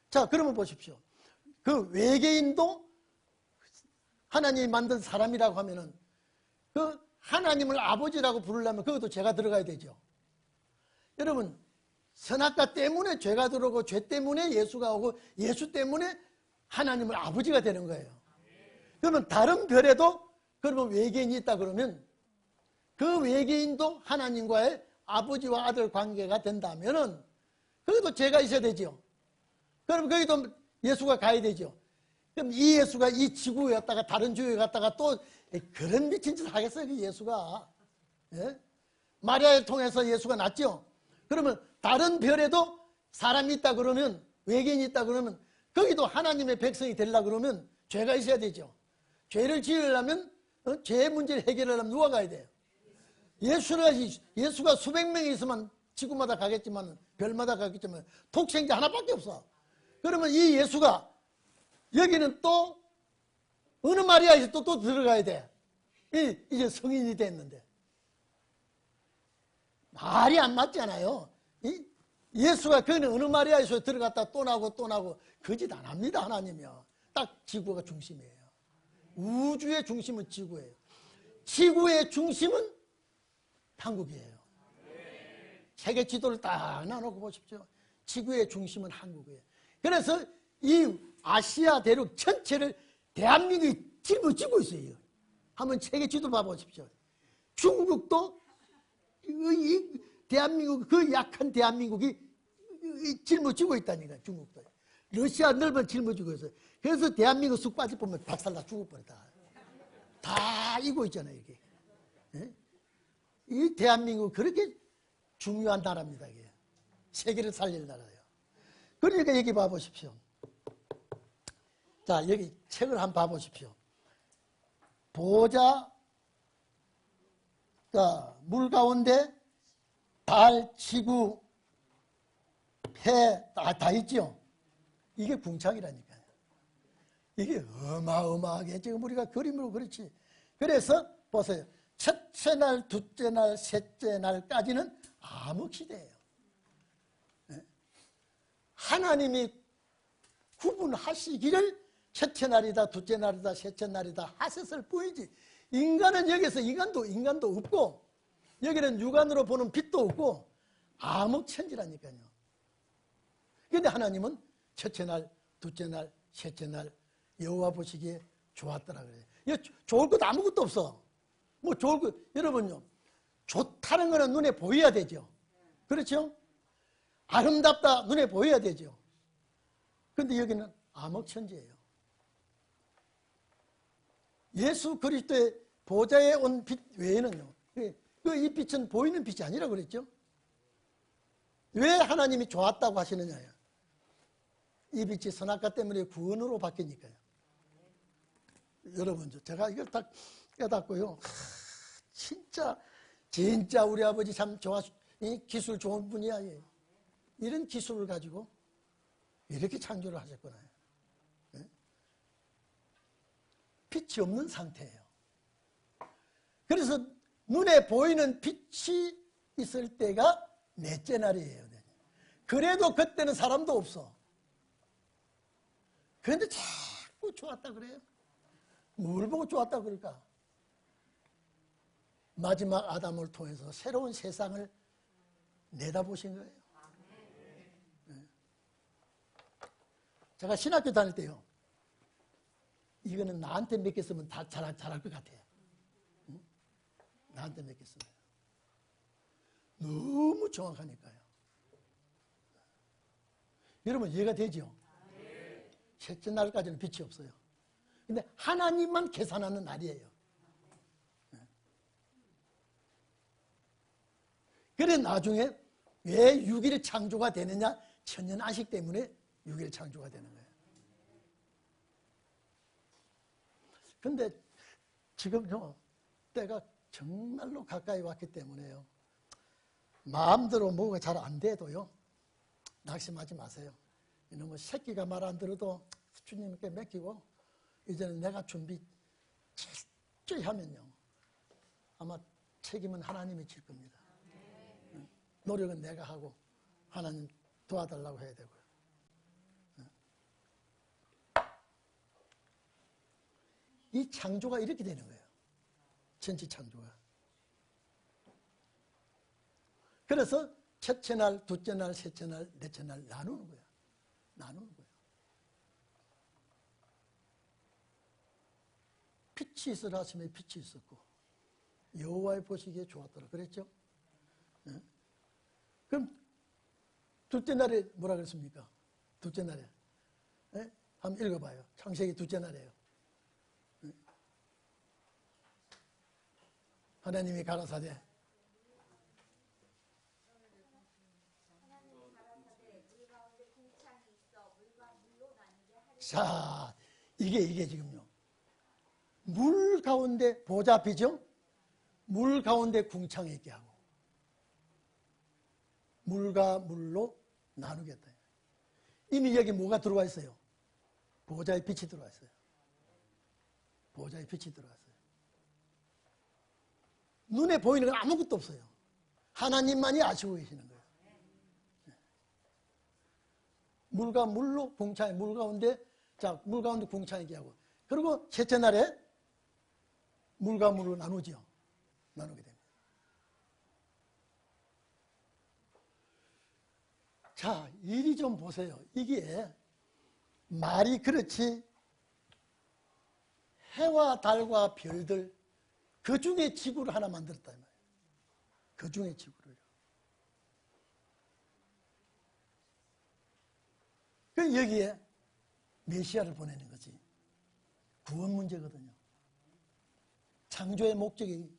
자, 그러면 보십시오. 그 외계인도 하나님이 만든 사람이라고 하면은 그 하나님을 아버지라고 부르려면 그것도 죄가 들어가야 되죠. 여러분, 선악과 때문에 죄가 들어오고, 죄 때문에 예수가 오고, 예수 때문에 하나님을 아버지가 되는 거예요. 그러면 다른 별에도 그러면 외계인이 있다 그러면 그 외계인도 하나님과의 아버지와 아들 관계가 된다면은 거기도 죄가 있어야 되죠. 그럼 거기도 예수가 가야 되죠. 그럼 이 예수가 이 지구에 갔다가 다른 지구에 갔다가 또 그런 미친 짓을 하겠어요, 그 예수가. 예? 마리아를 통해서 예수가 났죠. 그러면 다른 별에도 사람이 있다 그러면, 외계인이 있다 그러면 거기도 하나님의 백성이 되려고 그러면 죄가 있어야 되죠. 죄를 지으려면, 죄의 문제를 해결하려면 누가 가야 돼요? 예수가 수백 명이 있으면 지구마다 가겠지만, 별마다 가겠지만 독생자 하나밖에 없어. 그러면 이 예수가 여기는 또 어느 마리아에서 또 들어가야 돼. 이제 성인이 됐는데 말이 안 맞잖아요. 예수가 그는 어느 마리아에서 들어갔다 또 나고 거짓 안 합니다. 하나님이요. 딱 지구가 중심이에요. 우주의 중심은 지구예요. 지구의 중심은 한국이에요. 세계 지도를 딱 나눠고 보십시오. 지구의 중심은 한국이에요. 그래서 이 아시아 대륙 전체를 대한민국이 짊어지고 있어요. 한번 세계 지도 봐보십시오. 중국도 이 대한민국, 그 약한 대한민국이 짊어지고 있다니까. 중국도. 러시아 넓은 짊어지고 있어요. 그래서 대한민국 쑥 빠져보면 박살나 죽을 뻔했다. 다 이고 있잖아요, 이게. 예? 이 대한민국 그렇게 중요한 나라입니다, 이게. 세계를 살릴 나라예요. 그러니까 여기 봐보십시오. 자, 여기 책을 한번 봐보십시오. 보호자, 물 가운데 달, 지구, 해, 다 있죠? 이게 궁창이라니까요. 이게 어마어마하게 지금 우리가 그림으로 그렇지. 그래서 보세요. 첫째 날, 둘째 날, 셋째 날까지는 암흑시대예요. 하나님이 구분하시기를 첫째 날이다, 둘째 날이다, 셋째 날이다 하셨을 뿐이지. 인간은 여기서 인간도 없고, 여기는 육안으로 보는 빛도 없고 암흑천지라니까요. 그런데 하나님은 첫째 날, 둘째 날, 셋째 날 여호와 보시기에 좋았더라 그래요. 좋을 것도 아무것도 없어. 뭐 좋을 것, 여러분요, 좋다는 거는 눈에 보여야 되죠. 그렇죠? 아름답다 눈에 보여야 되죠. 그런데 여기는 암흑천지예요. 예수 그리스도의 보좌에 온 빛 외에는요, 이 빛은 보이는 빛이 아니라 그랬죠. 왜 하나님이 좋았다고 하시느냐요. 이 빛이 선악과 때문에 구원으로 바뀌니까요. 여러분, 제가 이걸 딱 깨닫고요, 진짜 우리 아버지 참 기술 좋은 분이야. 이런 기술을 가지고 이렇게 창조를 하셨구나. 빛이 없는 상태예요. 그래서 눈에 보이는 빛이 있을 때가 넷째 날이에요. 그래도 그때는 사람도 없어. 그런데 자꾸 좋았다 그래요. 뭘 보고 좋았다 그럴까? 마지막 아담을 통해서 새로운 세상을 내다보신 거예요. 제가 신학교 다닐 때요, 이거는 나한테 맡겼으면 다 잘할 것 같아요. 응? 나한테 맡겼으면. 너무 정확하니까요. 여러분 이해가 되죠? 셋째 날까지는 빛이 없어요. 근데 하나님만 계산하는 날이에요. 그래 나중에 왜 6일 창조가 되느냐? 천년 안식 때문에 6일 창조가 되는 거예요. 근데 지금요, 때가 정말로 가까이 왔기 때문에요, 마음대로 뭐가 잘 안 돼도요, 낙심하지 마세요. 이놈의 새끼가 말 안 들어도 주님께 맡기고 이제는 내가 준비 철저히 하면요, 아마 책임은 하나님이 질 겁니다. 노력은 내가 하고 하나님 도와달라고 해야 되고요. 이 창조가 이렇게 되는 거예요. 전체 창조가. 그래서 첫째 날, 둘째 날, 셋째 날, 넷째 날 나누는 거야. 나누는 거야. 빛이 있으라 하시면 빛이 있었고 여호와의 보시기에 좋았더라 그랬죠. 네? 그럼 둘째 날에 뭐라 그랬습니까? 둘째 날에 네? 한번 읽어봐요. 창세기 둘째 날에요. 네? 하나님이 가라사대 자, 이게 지금요. 물 가운데 보좌 앞이죠? 물 가운데 궁창이 있게 하고 물과 물로 나누겠다. 이미 여기 뭐가 들어와 있어요? 보좌의 빛이 들어와 있어요. 보좌의 빛이 들어왔어요. 눈에 보이는 건 아무것도 없어요. 하나님만이 아시고 계시는 거예요. 물과 물로 궁창이, 물 가운데, 자, 물 가운데 궁창이 있게 하고. 그리고 셋째 날에 물과 물로 나누죠. 나누게 됩니다. 자, 이리 좀 보세요. 이게 말이 그렇지 해와 달과 별들 그 중에 지구를 하나 만들었다 이 말이에요. 그 중에 지구를요. 그 여기에 메시아를 보내는 거지. 구원 문제거든요. 창조의 목적이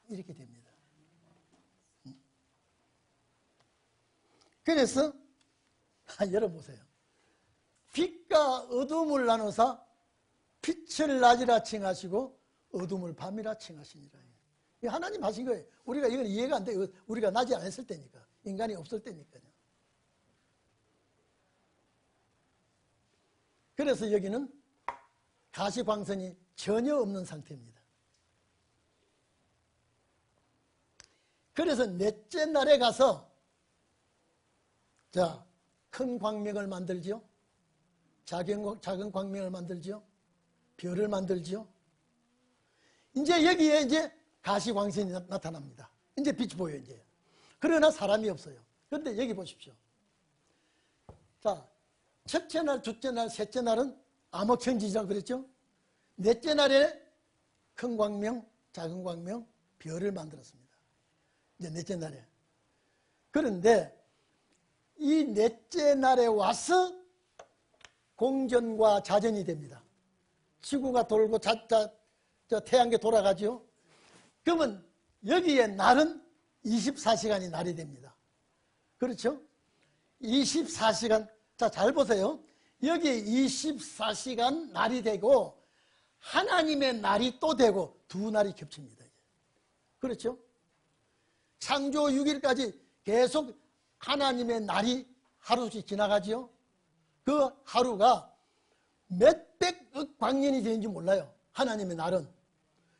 이렇게 됩니다. 그래서 열어보세요. 빛과 어둠을 나누사 빛을 낮이라 칭하시고 어둠을 밤이라 칭하시니라. 이거 하나님 하신 거예요. 우리가 이건 이해가 안 돼요. 우리가 낮이 안 했을 때니까. 인간이 없을 때니까요. 그래서 여기는 가시광선이 전혀 없는 상태입니다. 그래서 넷째 날에 가서 자, 큰 광명을 만들죠. 작은 광명을 만들죠. 별을 만들죠. 이제 여기에 이제 가시광선이 나타납니다. 이제 빛이 보여요, 이제. 그러나 사람이 없어요. 그런데 여기 보십시오. 자, 첫째 날, 둘째 날, 셋째 날은 암흑천지라고 그랬죠. 넷째 날에 큰 광명, 작은 광명, 별을 만들었습니다. 이제 넷째 날에. 그런데 이 넷째 날에 와서 공전과 자전이 됩니다. 지구가 돌고 태양계 돌아가죠. 그러면 여기에 날은 24시간이 날이 됩니다. 그렇죠? 24시간. 자, 잘 보세요. 여기에 24시간 날이 되고 하나님의 날이 또 되고 두 날이 겹칩니다. 그렇죠? 창조 6일까지 계속 하나님의 날이 하루씩 지나가죠. 그 하루가 몇백억 광년이 되는지 몰라요. 하나님의 날은.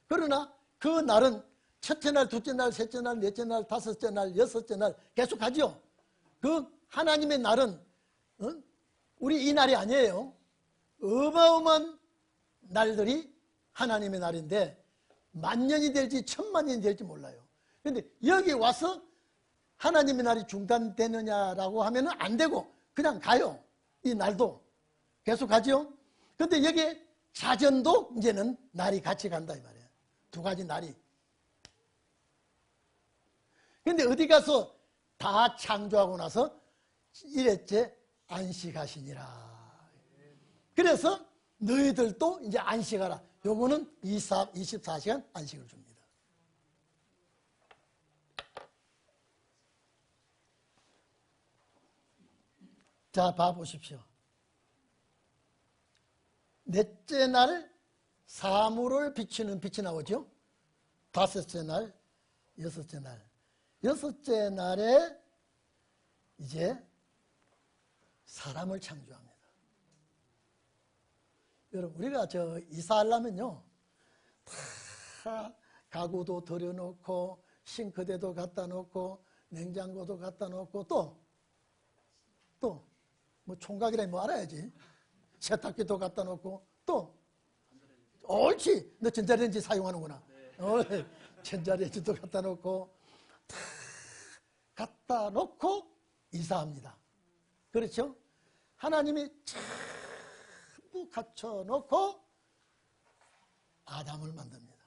그러나 그 날은 첫째 날, 둘째 날, 셋째 날, 넷째 날, 다섯째 날, 여섯째 날 계속 가죠. 그 하나님의 날은 우리 이 날이 아니에요. 어마어마한 날들이 하나님의 날인데 만년이 될지 천만년이 될지 몰라요. 그런데 여기 와서 하나님의 날이 중단되느냐라고 하면 안 되고 그냥 가요. 이 날도 계속 가죠. 그런데 여기에 자전도 이제는 날이 같이 간다 이 말이에요. 두 가지 날이. 그런데 어디 가서 다 창조하고 나서 이랬제 안식하시니라. 그래서 너희들도 이제 안식하라. 요거는 24시간 안식을 줍니다. 자, 봐보십시오. 넷째 날 사물을 비추는 빛이 나오죠. 다섯째 날, 여섯째 날. 6째 날에 이제 사람을 창조합니다. 여러분, 우리가 이사하려면요, 다 가구도 들여놓고, 싱크대도 갖다 놓고, 냉장고도 갖다 놓고, 뭐 총각이라 뭐 알아야지. 세탁기도 갖다 놓고, 옳지! 너 전자레인지 사용하는구나. 전자레인지도 갖다 놓고, 다 갖다 놓고 이사합니다. 그렇죠? 하나님이 전부 갖춰놓고 아담을 만듭니다.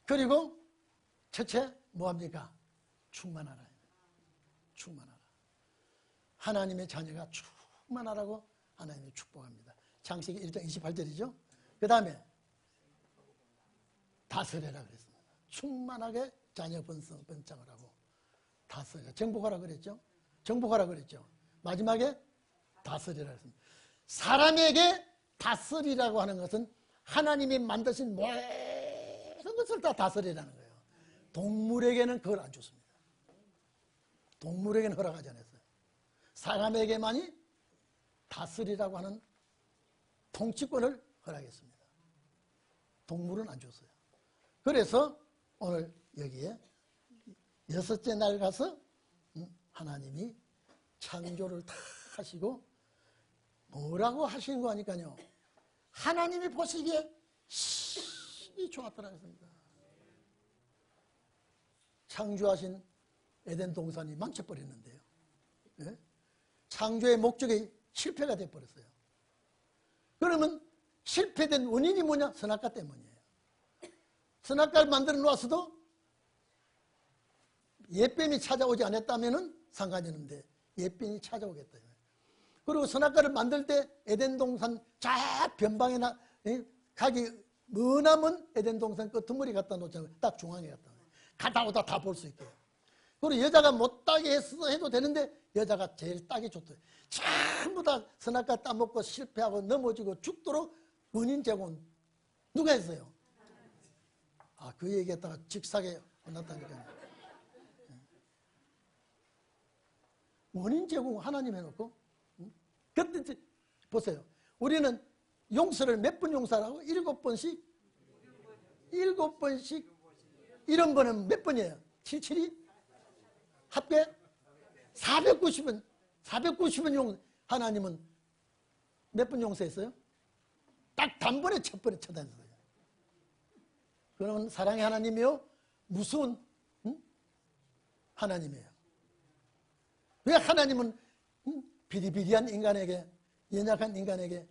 그리고 첫째 뭐합니까? 충만하라. 충만하라. 하나님의 자녀가 충만하라고 하나님이 축복합니다. 창세기 1장 28절이죠. 그 다음에 다스려라 그랬습니다. 충만하게 자녀 번성을 하고 다스려. 정복하라 그랬죠. 정복하라 그랬죠. 마지막에 다스리라 했습니다. 사람에게 다스리라고 하는 것은 하나님이 만드신 모든 것을 다 다스리라는 거예요. 동물에게는 그걸 안 줬습니다. 동물에게는 허락하지 않았어요. 사람에게만이 다스리라고 하는 통치권을 허락했습니다. 동물은 안 줬어요. 그래서 오늘 여기에 6째 날 가서 하나님이 창조를 다 하시고 뭐라고 하시는 거 하니까요. 하나님이 보시기에 심히 좋았더라 했습니다. 창조하신 에덴 동산이 망쳐버렸는데요. 예? 창조의 목적이 실패가 돼버렸어요. 그러면 실패된 원인이 뭐냐? 선악과 때문이에요. 선악과를 만들어 놓았어도 옛뱀이 찾아오지 않았다면 상관이 없는데 옛뱀이 찾아오겠다. 그리고 선악과를 만들 때 에덴 동산 저 변방에나 가기 머나먼 에덴 동산 끄트머리 갖다 놓잖아요. 딱 중앙에 갖다 놓아요. 가다 오다 다 볼 수 있게. 그리고 여자가 못 따게 해도 되는데 여자가 제일 따기 좋대요. 전부 다 선악과 따먹고 실패하고 넘어지고 죽도록 원인 제공은 누가 했어요? 그 얘기했다가 직사게 혼났다니까요. 원인 제공 하나님 해놓고 그때 보세요. 우리는 용서를 몇 번 용서하라고? 7번씩? 7번씩 이런 번은 몇 번이에요? 77이? 합계? 490번 490번 용서. 하나님은 몇 번 용서했어요? 딱 단번에 첫 번에 쳐다했어요. 그러면 사랑의 하나님이요? 무서운 하나님이에요. 왜 하나님은 비리비리한 인간에게, 연약한 인간에게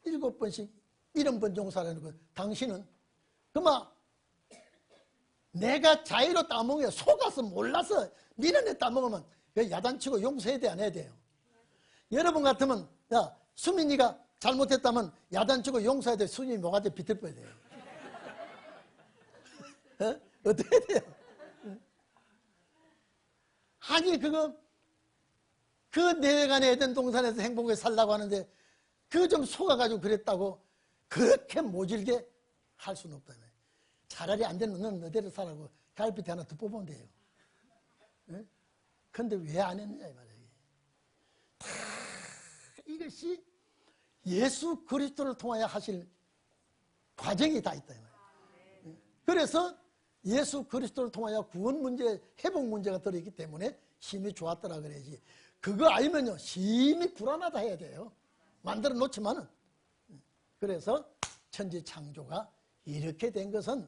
7번씩 이런 번 용서하라는 거예요. 당신은 그만 내가 자의로 따먹어요. 속아서 몰라서 미련에 따먹으면 야단치고 용서해야 돼, 안 해야 돼요? 여러분 같으면 야 수민이가 잘못했다면 야단치고 용서해야 돼. 수민이 뭐가지 비틀어야 돼요. 어떻게 해야 돼요? 아니 그 내외간의 에덴 동산에서 행복하게 살라고 하는데 그 좀 속아가지고 그랬다고 그렇게 모질게 할 수는 없다. 차라리 안 되면 너는 너대로 살라고 갈비뼈 하나 더 뽑으면 돼요. 그런데 왜 안 했느냐 이 말이에요. 다 이것이 예수 그리스도를 통하여 하실 과정이 다 있다 이 말이에요. 그래서 예수 그리스도를 통하여 구원 문제, 회복 문제가 들어있기 때문에 심히 좋았더라 그래야지. 그거 알면요 심히 불안하다 해야 돼요. 만들어 놓지만은. 그래서 천지 창조가 이렇게 된 것은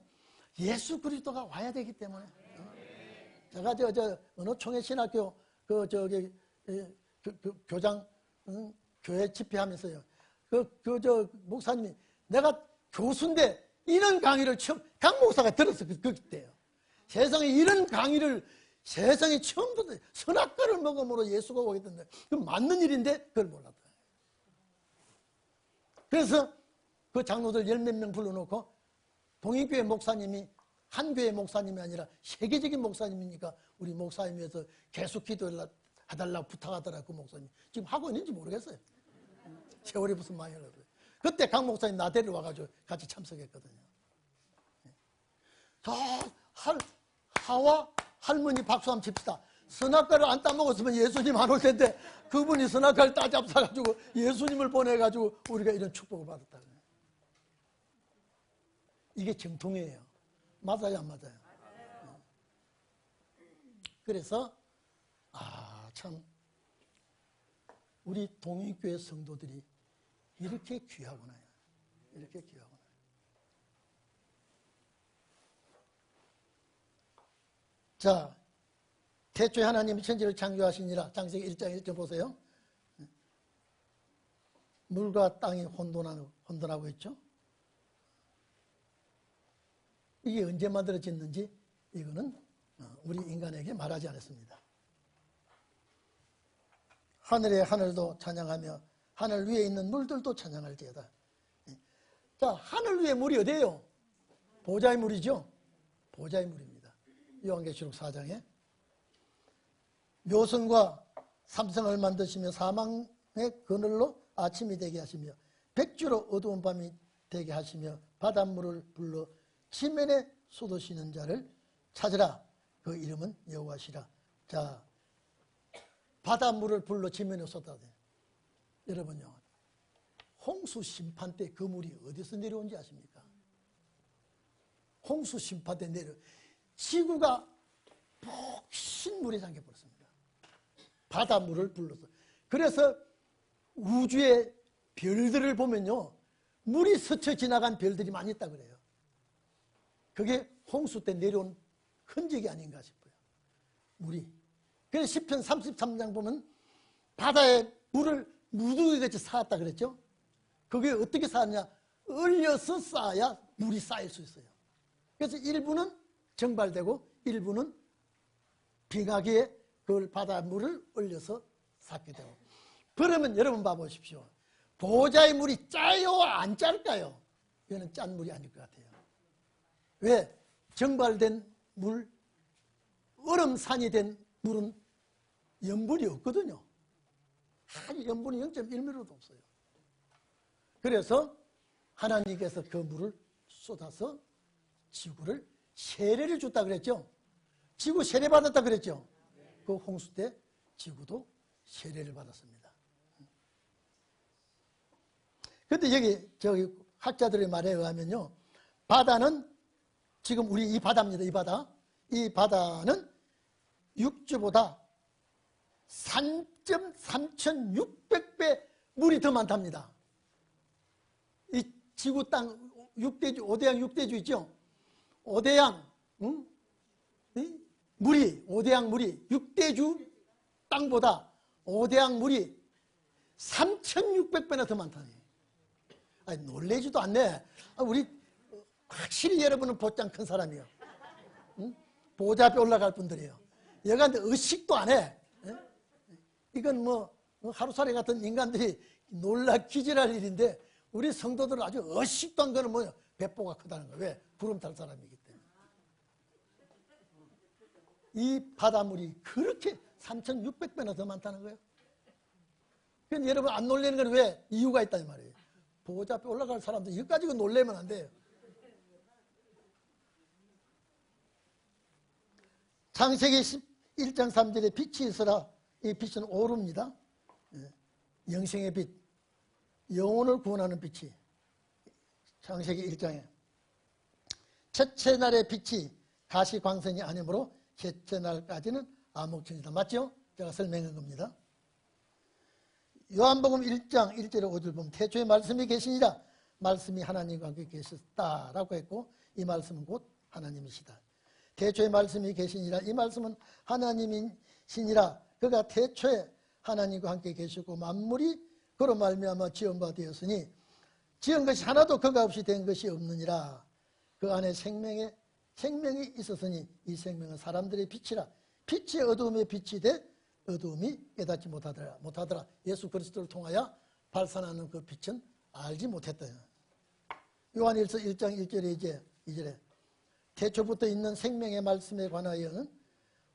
예수 그리스도가 와야 되기 때문에. 제가 어느 총회신학교 교장 교회 집회하면서요. 목사님이 내가 교수인데 이런 강의를 처음 강 목사가 들었어 그때요. 세상에 이런 강의를 세상에 처음 듣는 선악과를 먹음으로 예수가 오겠던데 그 맞는 일인데 그걸 몰랐다. 그래서 그 장로들 10몇 명 불러놓고 동인교회 목사님이 한 교회 목사님이 아니라 세계적인 목사님이니까 우리 목사님 위해서 계속 기도해달라고 부탁하더라. 그 목사님 지금 하고 있는지 모르겠어요. 세월이 무슨 많이 흘러서 그때 강 목사님 나 데려와가지고 같이 참석했거든요. 저 할머니 박수 한번 칩시다. 선악과를 안 따먹었으면 예수님 안 올 텐데 그분이 선악과를 따잡사가지고 예수님을 보내가지고 우리가 이런 축복을 받았다. 이게 정통이에요. 맞아요, 안 맞아요? 그래서 참 우리 동익교회 성도들이 이렇게 귀하구나. 이렇게 귀하구나. 자, 태초에 하나님이 천지를 창조하시니라. 창세기 1장 1절 보세요. 물과 땅이 혼돈하고 있죠. 이게 언제 만들어졌는지 이거는 우리 인간에게 말하지 않았습니다. 하늘의 하늘도 찬양하며 하늘 위에 있는 물들도 찬양할지어다. 자, 하늘 위에 물이 어디예요? 보좌의 물이죠. 보좌의 물입니다. 요한계시록 4장에 묘성과 삼성을 만드시며 사망의 그늘로 아침이 되게 하시며 백주로 어두운 밤이 되게 하시며 바닷물을 불러 지면에 쏟으시는 자를 찾으라. 그 이름은 여호와시라. 자, 바닷물을 불러 지면에 쏟아대. 여러분요, 홍수 심판 때 그 물이 어디서 내려온지 아십니까? 홍수 심판 때 지구가 폭신 물에 잠겨버렸습니다. 바닷물을 불러서. 그래서 우주의 별들을 보면요, 물이 스쳐 지나간 별들이 많이 있다 그래요. 그게 홍수 때 내려온 흔적이 아닌가 싶어요. 물이. 그래서 시편 33장 보면 바다에 물을 무더기같이 쌓았다 그랬죠. 그게 어떻게 쌓았냐? 얼려서 쌓아야 물이 쌓일 수 있어요. 그래서 일부는 정발되고 일부는 빙하기에 그걸 바닷물을 얼려서 쌓게 되고. 그러면 여러분 봐보십시오. 보좌의 물이 짜요 안 짤까요? 이거는 짠 물이 아닐 것 같아요. 왜? 정발된 물, 얼음산이 된 물은 염분이 없거든요. 염분이 0.1mm도 없어요. 그래서 하나님께서 그 물을 쏟아서 지구를 세례를 줬다 그랬죠. 지구 세례 받았다 그랬죠. 그 홍수 때 지구도 세례를 받았습니다. 근데 저기 학자들의 말에 의하면요, 바다는 지금 우리 이 바다입니다. 이 바다는 육지보다 3.3600배 물이 더 많답니다. 이 지구 땅 6대주, 5대양 6대주 있죠? 5대양, 오대양 물이 6대주 땅보다 5대양 물이 3,600배나 더 많다니. 아니, 놀래지도 않네. 우리 확실히 여러분은 보장 큰 사람이에요. 보좌 앞에 올라갈 분들이에요. 여간데 의식도 안 해. 이건 뭐 하루살이 같은 인간들이 놀라 기절할 일인데 우리 성도들은 아주 의식도 안 거는 뭐예요? 배포가 크다는 거예요. 왜? 구름 탈 사람이기 때문에. 이 바닷물이 그렇게 3,600배나 더 많다는 거예요. 그럼 여러분 안 놀라는 건 왜? 이유가 있다는 말이에요. 보좌 앞에 올라갈 사람들 이거 가지고 놀래면 안 돼요. 창세기 1장 3절에 빛이 있으라. 이 빛은 오루입니다. 영생의 빛, 영혼을 구원하는 빛이 창세기 1장에 첫째 날의 빛이 가시광선이 아니므로 셋째 날까지는 암흑천이다. 맞죠? 제가 설명한 겁니다. 요한복음 1장 1절에 5절 보면 태초에 말씀이 계시니라. 말씀이 하나님과 함께 계셨다라고 했고 이 말씀은 곧 하나님이시다. 태초에 말씀이 계시니라. 이 말씀은 하나님이시니라. 그가 태초에 하나님과 함께 계시고 만물이 그로 말미암아 지은 바 되었으니 지은 것이 하나도 그가 없이 된 것이 없느니라. 그 안에 생명이 있었으니 이 생명은 사람들의 빛이라. 빛이 어두움에 빛이 돼 어두움이 깨닫지 못하더라. 예수 그리스도를 통하여 발산하는 그 빛은 알지 못했다. 요한일서 1장 1절에 2절에 태초부터 있는 생명의 말씀에 관하여는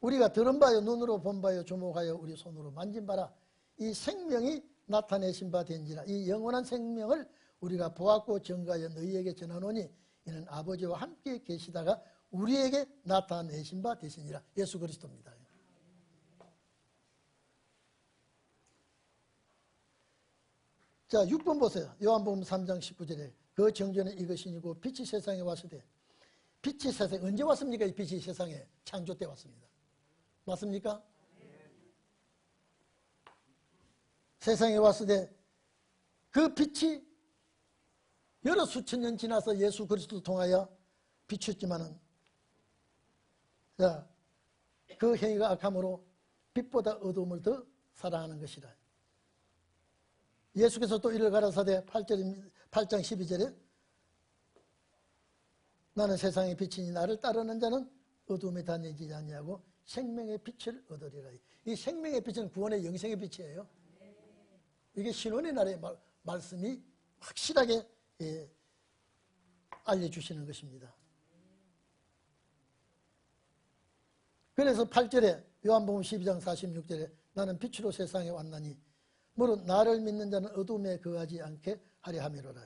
우리가 들은 바요 눈으로 본 바요 주목하여 우리 손으로 만진 바라. 이 생명이 나타내신 바 된지라. 이 영원한 생명을 우리가 보았고 증거하여 너희에게 전하노니 이는 아버지와 함께 계시다가 우리에게 나타내신 바 되시니라. 예수 그리스도입니다. 자, 6번 보세요. 요한복음 3장 19절에 그 정전은 이것이니고 빛이 세상에 왔을 때, 빛이 세상에 언제 왔습니까? 이 빛이 세상에 창조 때 왔습니다. 맞습니까? 세상에 왔을 때 그 빛이 여러 수천 년 지나서 예수 그리스도를 통하여 비쳤지만은, 자, 그 행위가 악함으로 빛보다 어두움을 더 사랑하는 것이라. 예수께서 또 이를 가라사대 8장 12절에 나는 세상의 빛이니 나를 따르는 자는 어두움에 다니지 아니하고 생명의 빛을 얻으리라. 이 생명의 빛은 구원의 영생의 빛이에요. 이게 신원의 날의 말씀이 확실하게 알려주시는 것입니다. 그래서 8절에 요한복음 12장 46절에 나는 빛으로 세상에 왔나니 물론 나를 믿는 자는 어둠에 거하지 않게 하려 함이로라.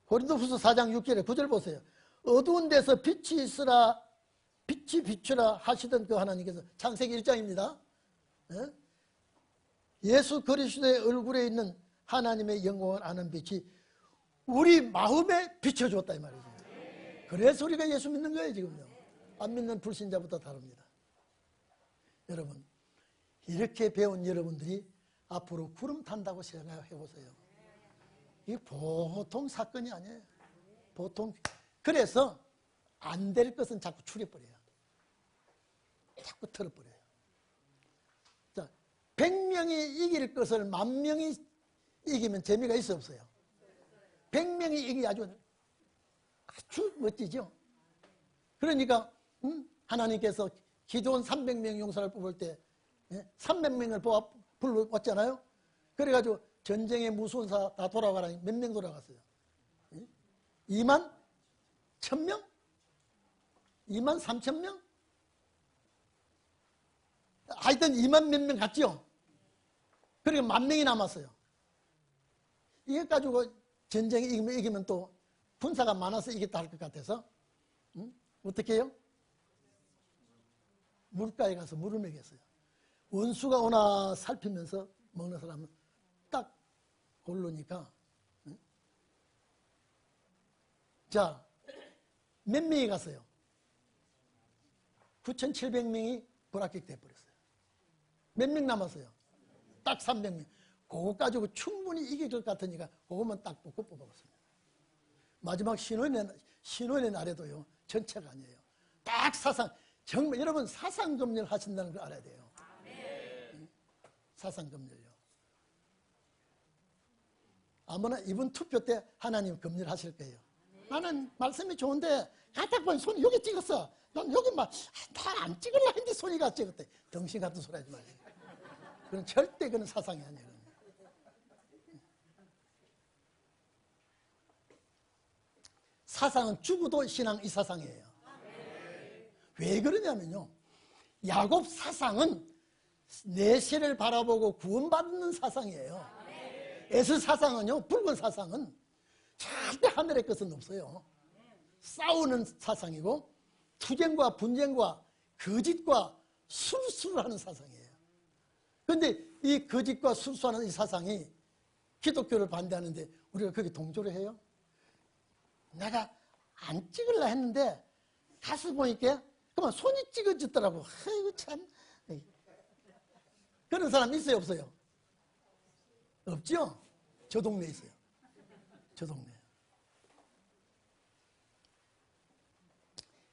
고린도후서 4장 6절에 9절 보세요. 어두운 데서 빛이 있으라, 빛이 비추라 하시던 그 하나님께서, 창세기 1장입니다. 예수 그리스도의 얼굴에 있는 하나님의 영광을 아는 빛이 우리 마음에 비춰줬다 이 말이죠. 그래서 우리가 예수 믿는 거예요. 지금요. 안 믿는 불신자부터 다릅니다. 여러분, 이렇게 배운 여러분들이 앞으로 구름 탄다고 생각해 보세요. 이게 보통 사건이 아니에요. 보통. 그래서 안 될 것은 자꾸 추려버려요. 자꾸 털어버려요. 자, 100명이 이길 것을 10,000명이 이기면 재미가 있어 없어요? 100명이 이기 아주 멋지죠? 그러니까 하나님께서 기도원 300명 용사를 뽑을 때 300명을 불러왔잖아요. 그래가지고 전쟁의 무수원사 다 돌아가라니 몇 명 돌아갔어요? 2만 1,000명? 2만 3,000명? 하여튼 2만 몇 명 갔죠? 그러니까 10,000명이 남았어요. 이거 가지고 전쟁에 이기면 또 군사가 많아서 이겼다 할 것 같아서 어떻게 해요? 물가에 가서 물을 먹였어요. 원수가 오나 살피면서 먹는 사람은 딱 고르니까. 자, 몇 명이 갔어요? 9,700명이 불합격돼 버렸어요. 몇 명 남았어요? 딱 300명. 그거 가지고 충분히 이길 것 같으니까 그것만 딱 뽑고 뽑아봤습니다. 마지막 신혼의 날에도요, 전체가 아니에요. 딱 사상, 정말 여러분 사상검열 하신다는 걸 알아야 돼요. 사상검열요. 아무나 이번 투표 때 하나님 검열하실 거예요. 나는 말씀이 좋은데 가다 보니 손이 여기 찍었어. 난 여기 막 다 안 찍으려 했는데 손이가 찍었대. 덩신 같은 소리 하지 말고. 그건 절대 그런 사상이 아니에요. 사상은 죽어도 신앙 이 사상이에요. 왜 그러냐면요, 야곱 사상은 내세를 바라보고 구원받는 사상이에요. 에스 사상은요, 붉은 사상은 절대 하늘의 것은 없어요. 싸우는 사상이고 투쟁과 분쟁과 거짓과 술수하는 사상이에요. 그런데 이 거짓과 술수하는 이 사상이 기독교를 반대하는데 우리가 거기 동조를 해요? 내가 안 찍으려 했는데 가서 보니까 그만 손이 찍어졌더라고. 아이고 참. 그런 사람 있어요 없어요? 없죠? 저 동네에 있어요. 저 동네.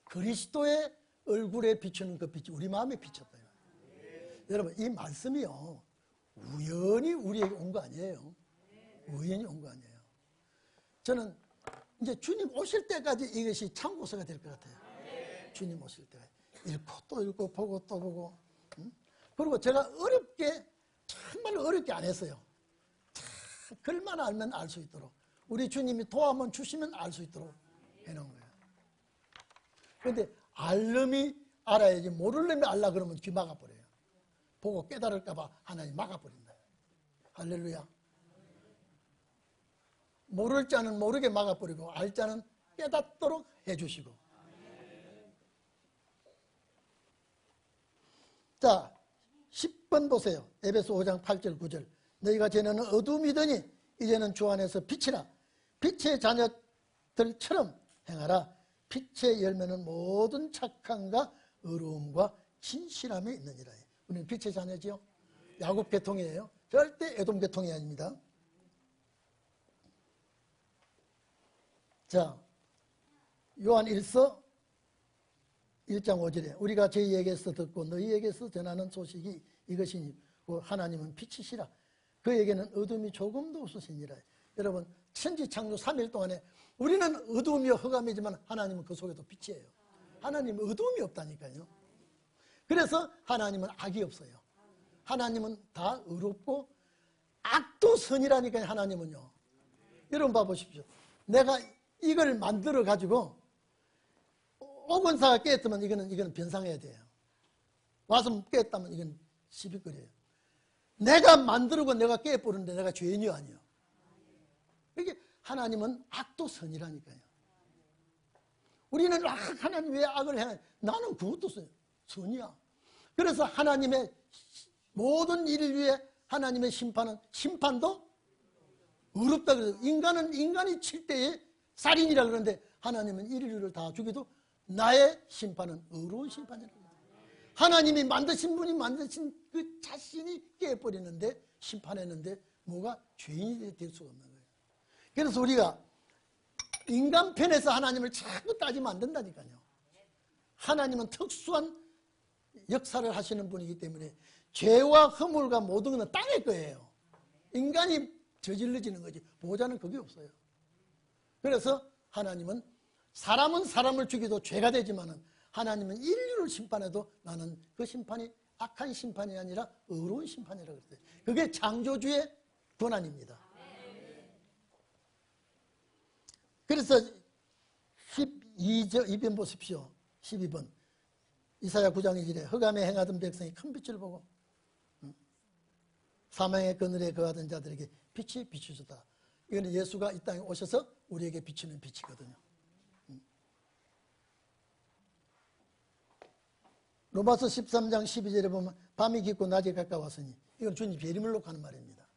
그리스도의 얼굴에 비추는 그 빛이 우리 마음에 비쳤다. 여러분 이 말씀이요 우연히 우리에게 온 거 아니에요. 우연히 온 거 아니에요. 저는 이제 주님 오실 때까지 이것이 참고서가 될 것 같아요. 주님 오실 때 읽고 또 읽고 보고 또 보고. 그리고 제가 어렵게 정말로 어렵게 안 했어요. 글만 알면 알 수 있도록 우리 주님이 도움을 주시면 알 수 있도록 해놓은 거예요. 그런데 알름이 알아야지 모르려면 알라 그러면 귀 막아버려요. 보고 깨달을까 봐 하나님 막아버린다. 할렐루야. 모를 자는 모르게 막아버리고 알 자는 깨닫도록 해주시고 자, 10번 보세요. 에베소 5장 8절 9절. 너희가 전에는 어둠이더니 이제는 주 안에서 빛이라. 빛의 자녀들처럼 행하라. 빛의 열매는 모든 착함과 의로움과 진실함에 있느니라. 우리는 빛의 자녀지요. 야곱 계통이에요. 절대 에돔 계통이 아닙니다. 자, 요한 1서 1장 5절에 우리가 저희에게서 듣고 너희에게서 전하는 소식이 이것이니 하나님은 빛이시라. 그에게는 어둠이 조금도 없으시니라. 여러분, 천지창조 3일 동안에 우리는 어두움이요 흑암이지만 하나님은 그 속에도 빛이에요. 하나님은 어두움이 없다니까요. 그래서 하나님은 악이 없어요. 하나님은 다 의롭고 악도 선이라니까요. 하나님은요. 여러분 봐보십시오. 내가 이걸 만들어 가지고 오건사가 깼으면 이거는 변상해야 돼요. 와서 깼다면 이건 시비거려요. 내가 만들고 내가 깨버리는데 내가 죄인이요 아니요. 이게 하나님은 악도 선이라니까요. 우리는 하나님 왜 악을 해? 나는 그것도 선이야. 그래서 하나님의 모든 인류의 하나님의 심판도 의롭다 그래서 인간이 칠 때에 살인이라 그러는데 하나님은 인류를 다 죽여도 나의 심판은 의로운 심판이라고. 하나님이 만드신 분이 만드신 그 자신이 깨버리는데 심판했는데 뭐가 죄인이 될 수가 없는 거예요. 그래서 우리가 인간 편에서 하나님을 자꾸 따지면 안 된다니까요. 하나님은 특수한 역사를 하시는 분이기 때문에 죄와 허물과 모든 것은 땅의 거예요. 인간이 저질러지는 거지 보호자는 그게 없어요. 그래서 하나님은 사람은 사람을 죽여도 죄가 되지만은 하나님은 인류를 심판해도 나는 그 심판이 악한 심판이 아니라 의로운 심판이라고 그랬어요. 그게 창조주의 권한입니다. 그래서 12번 보십시오. 12번 이사야 9장 2절에 흑암에 행하던 백성이 큰 빛을 보고 사망의 그늘에 거하던 자들에게 빛이 비추셨다. 이거는 예수가 이 땅에 오셔서 우리에게 비추는 빛이거든요. 로마서 13장 12절에 보면 밤이 깊고 낮이 가까웠으니 이건 주님 예림을 놓고 하는 말입니다.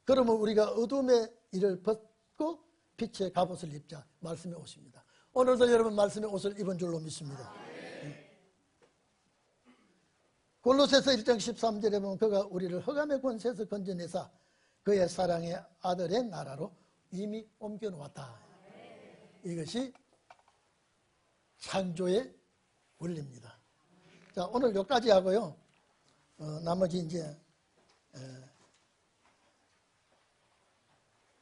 그러면 우리가 어둠의 일을 벗고 빛의 갑옷을 입자 말씀에 오십니다. 오늘도 여러분 말씀의 옷을 입은 줄로 믿습니다. 골로새서 1장 13절에 보면 그가 우리를 흑암의 권세에서 건져내사 그의 사랑의 아들의 나라로 이미 옮겨놓았다. 이것이 창조의 원리입니다. 자, 오늘 여기까지 하고요. 나머지 이제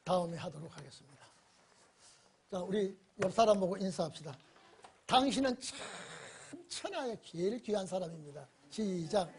다음에 하도록 하겠습니다. 자, 우리 옆 사람 보고 인사합시다. 당신은 참 천하의 제일 귀한 사람입니다. 시작.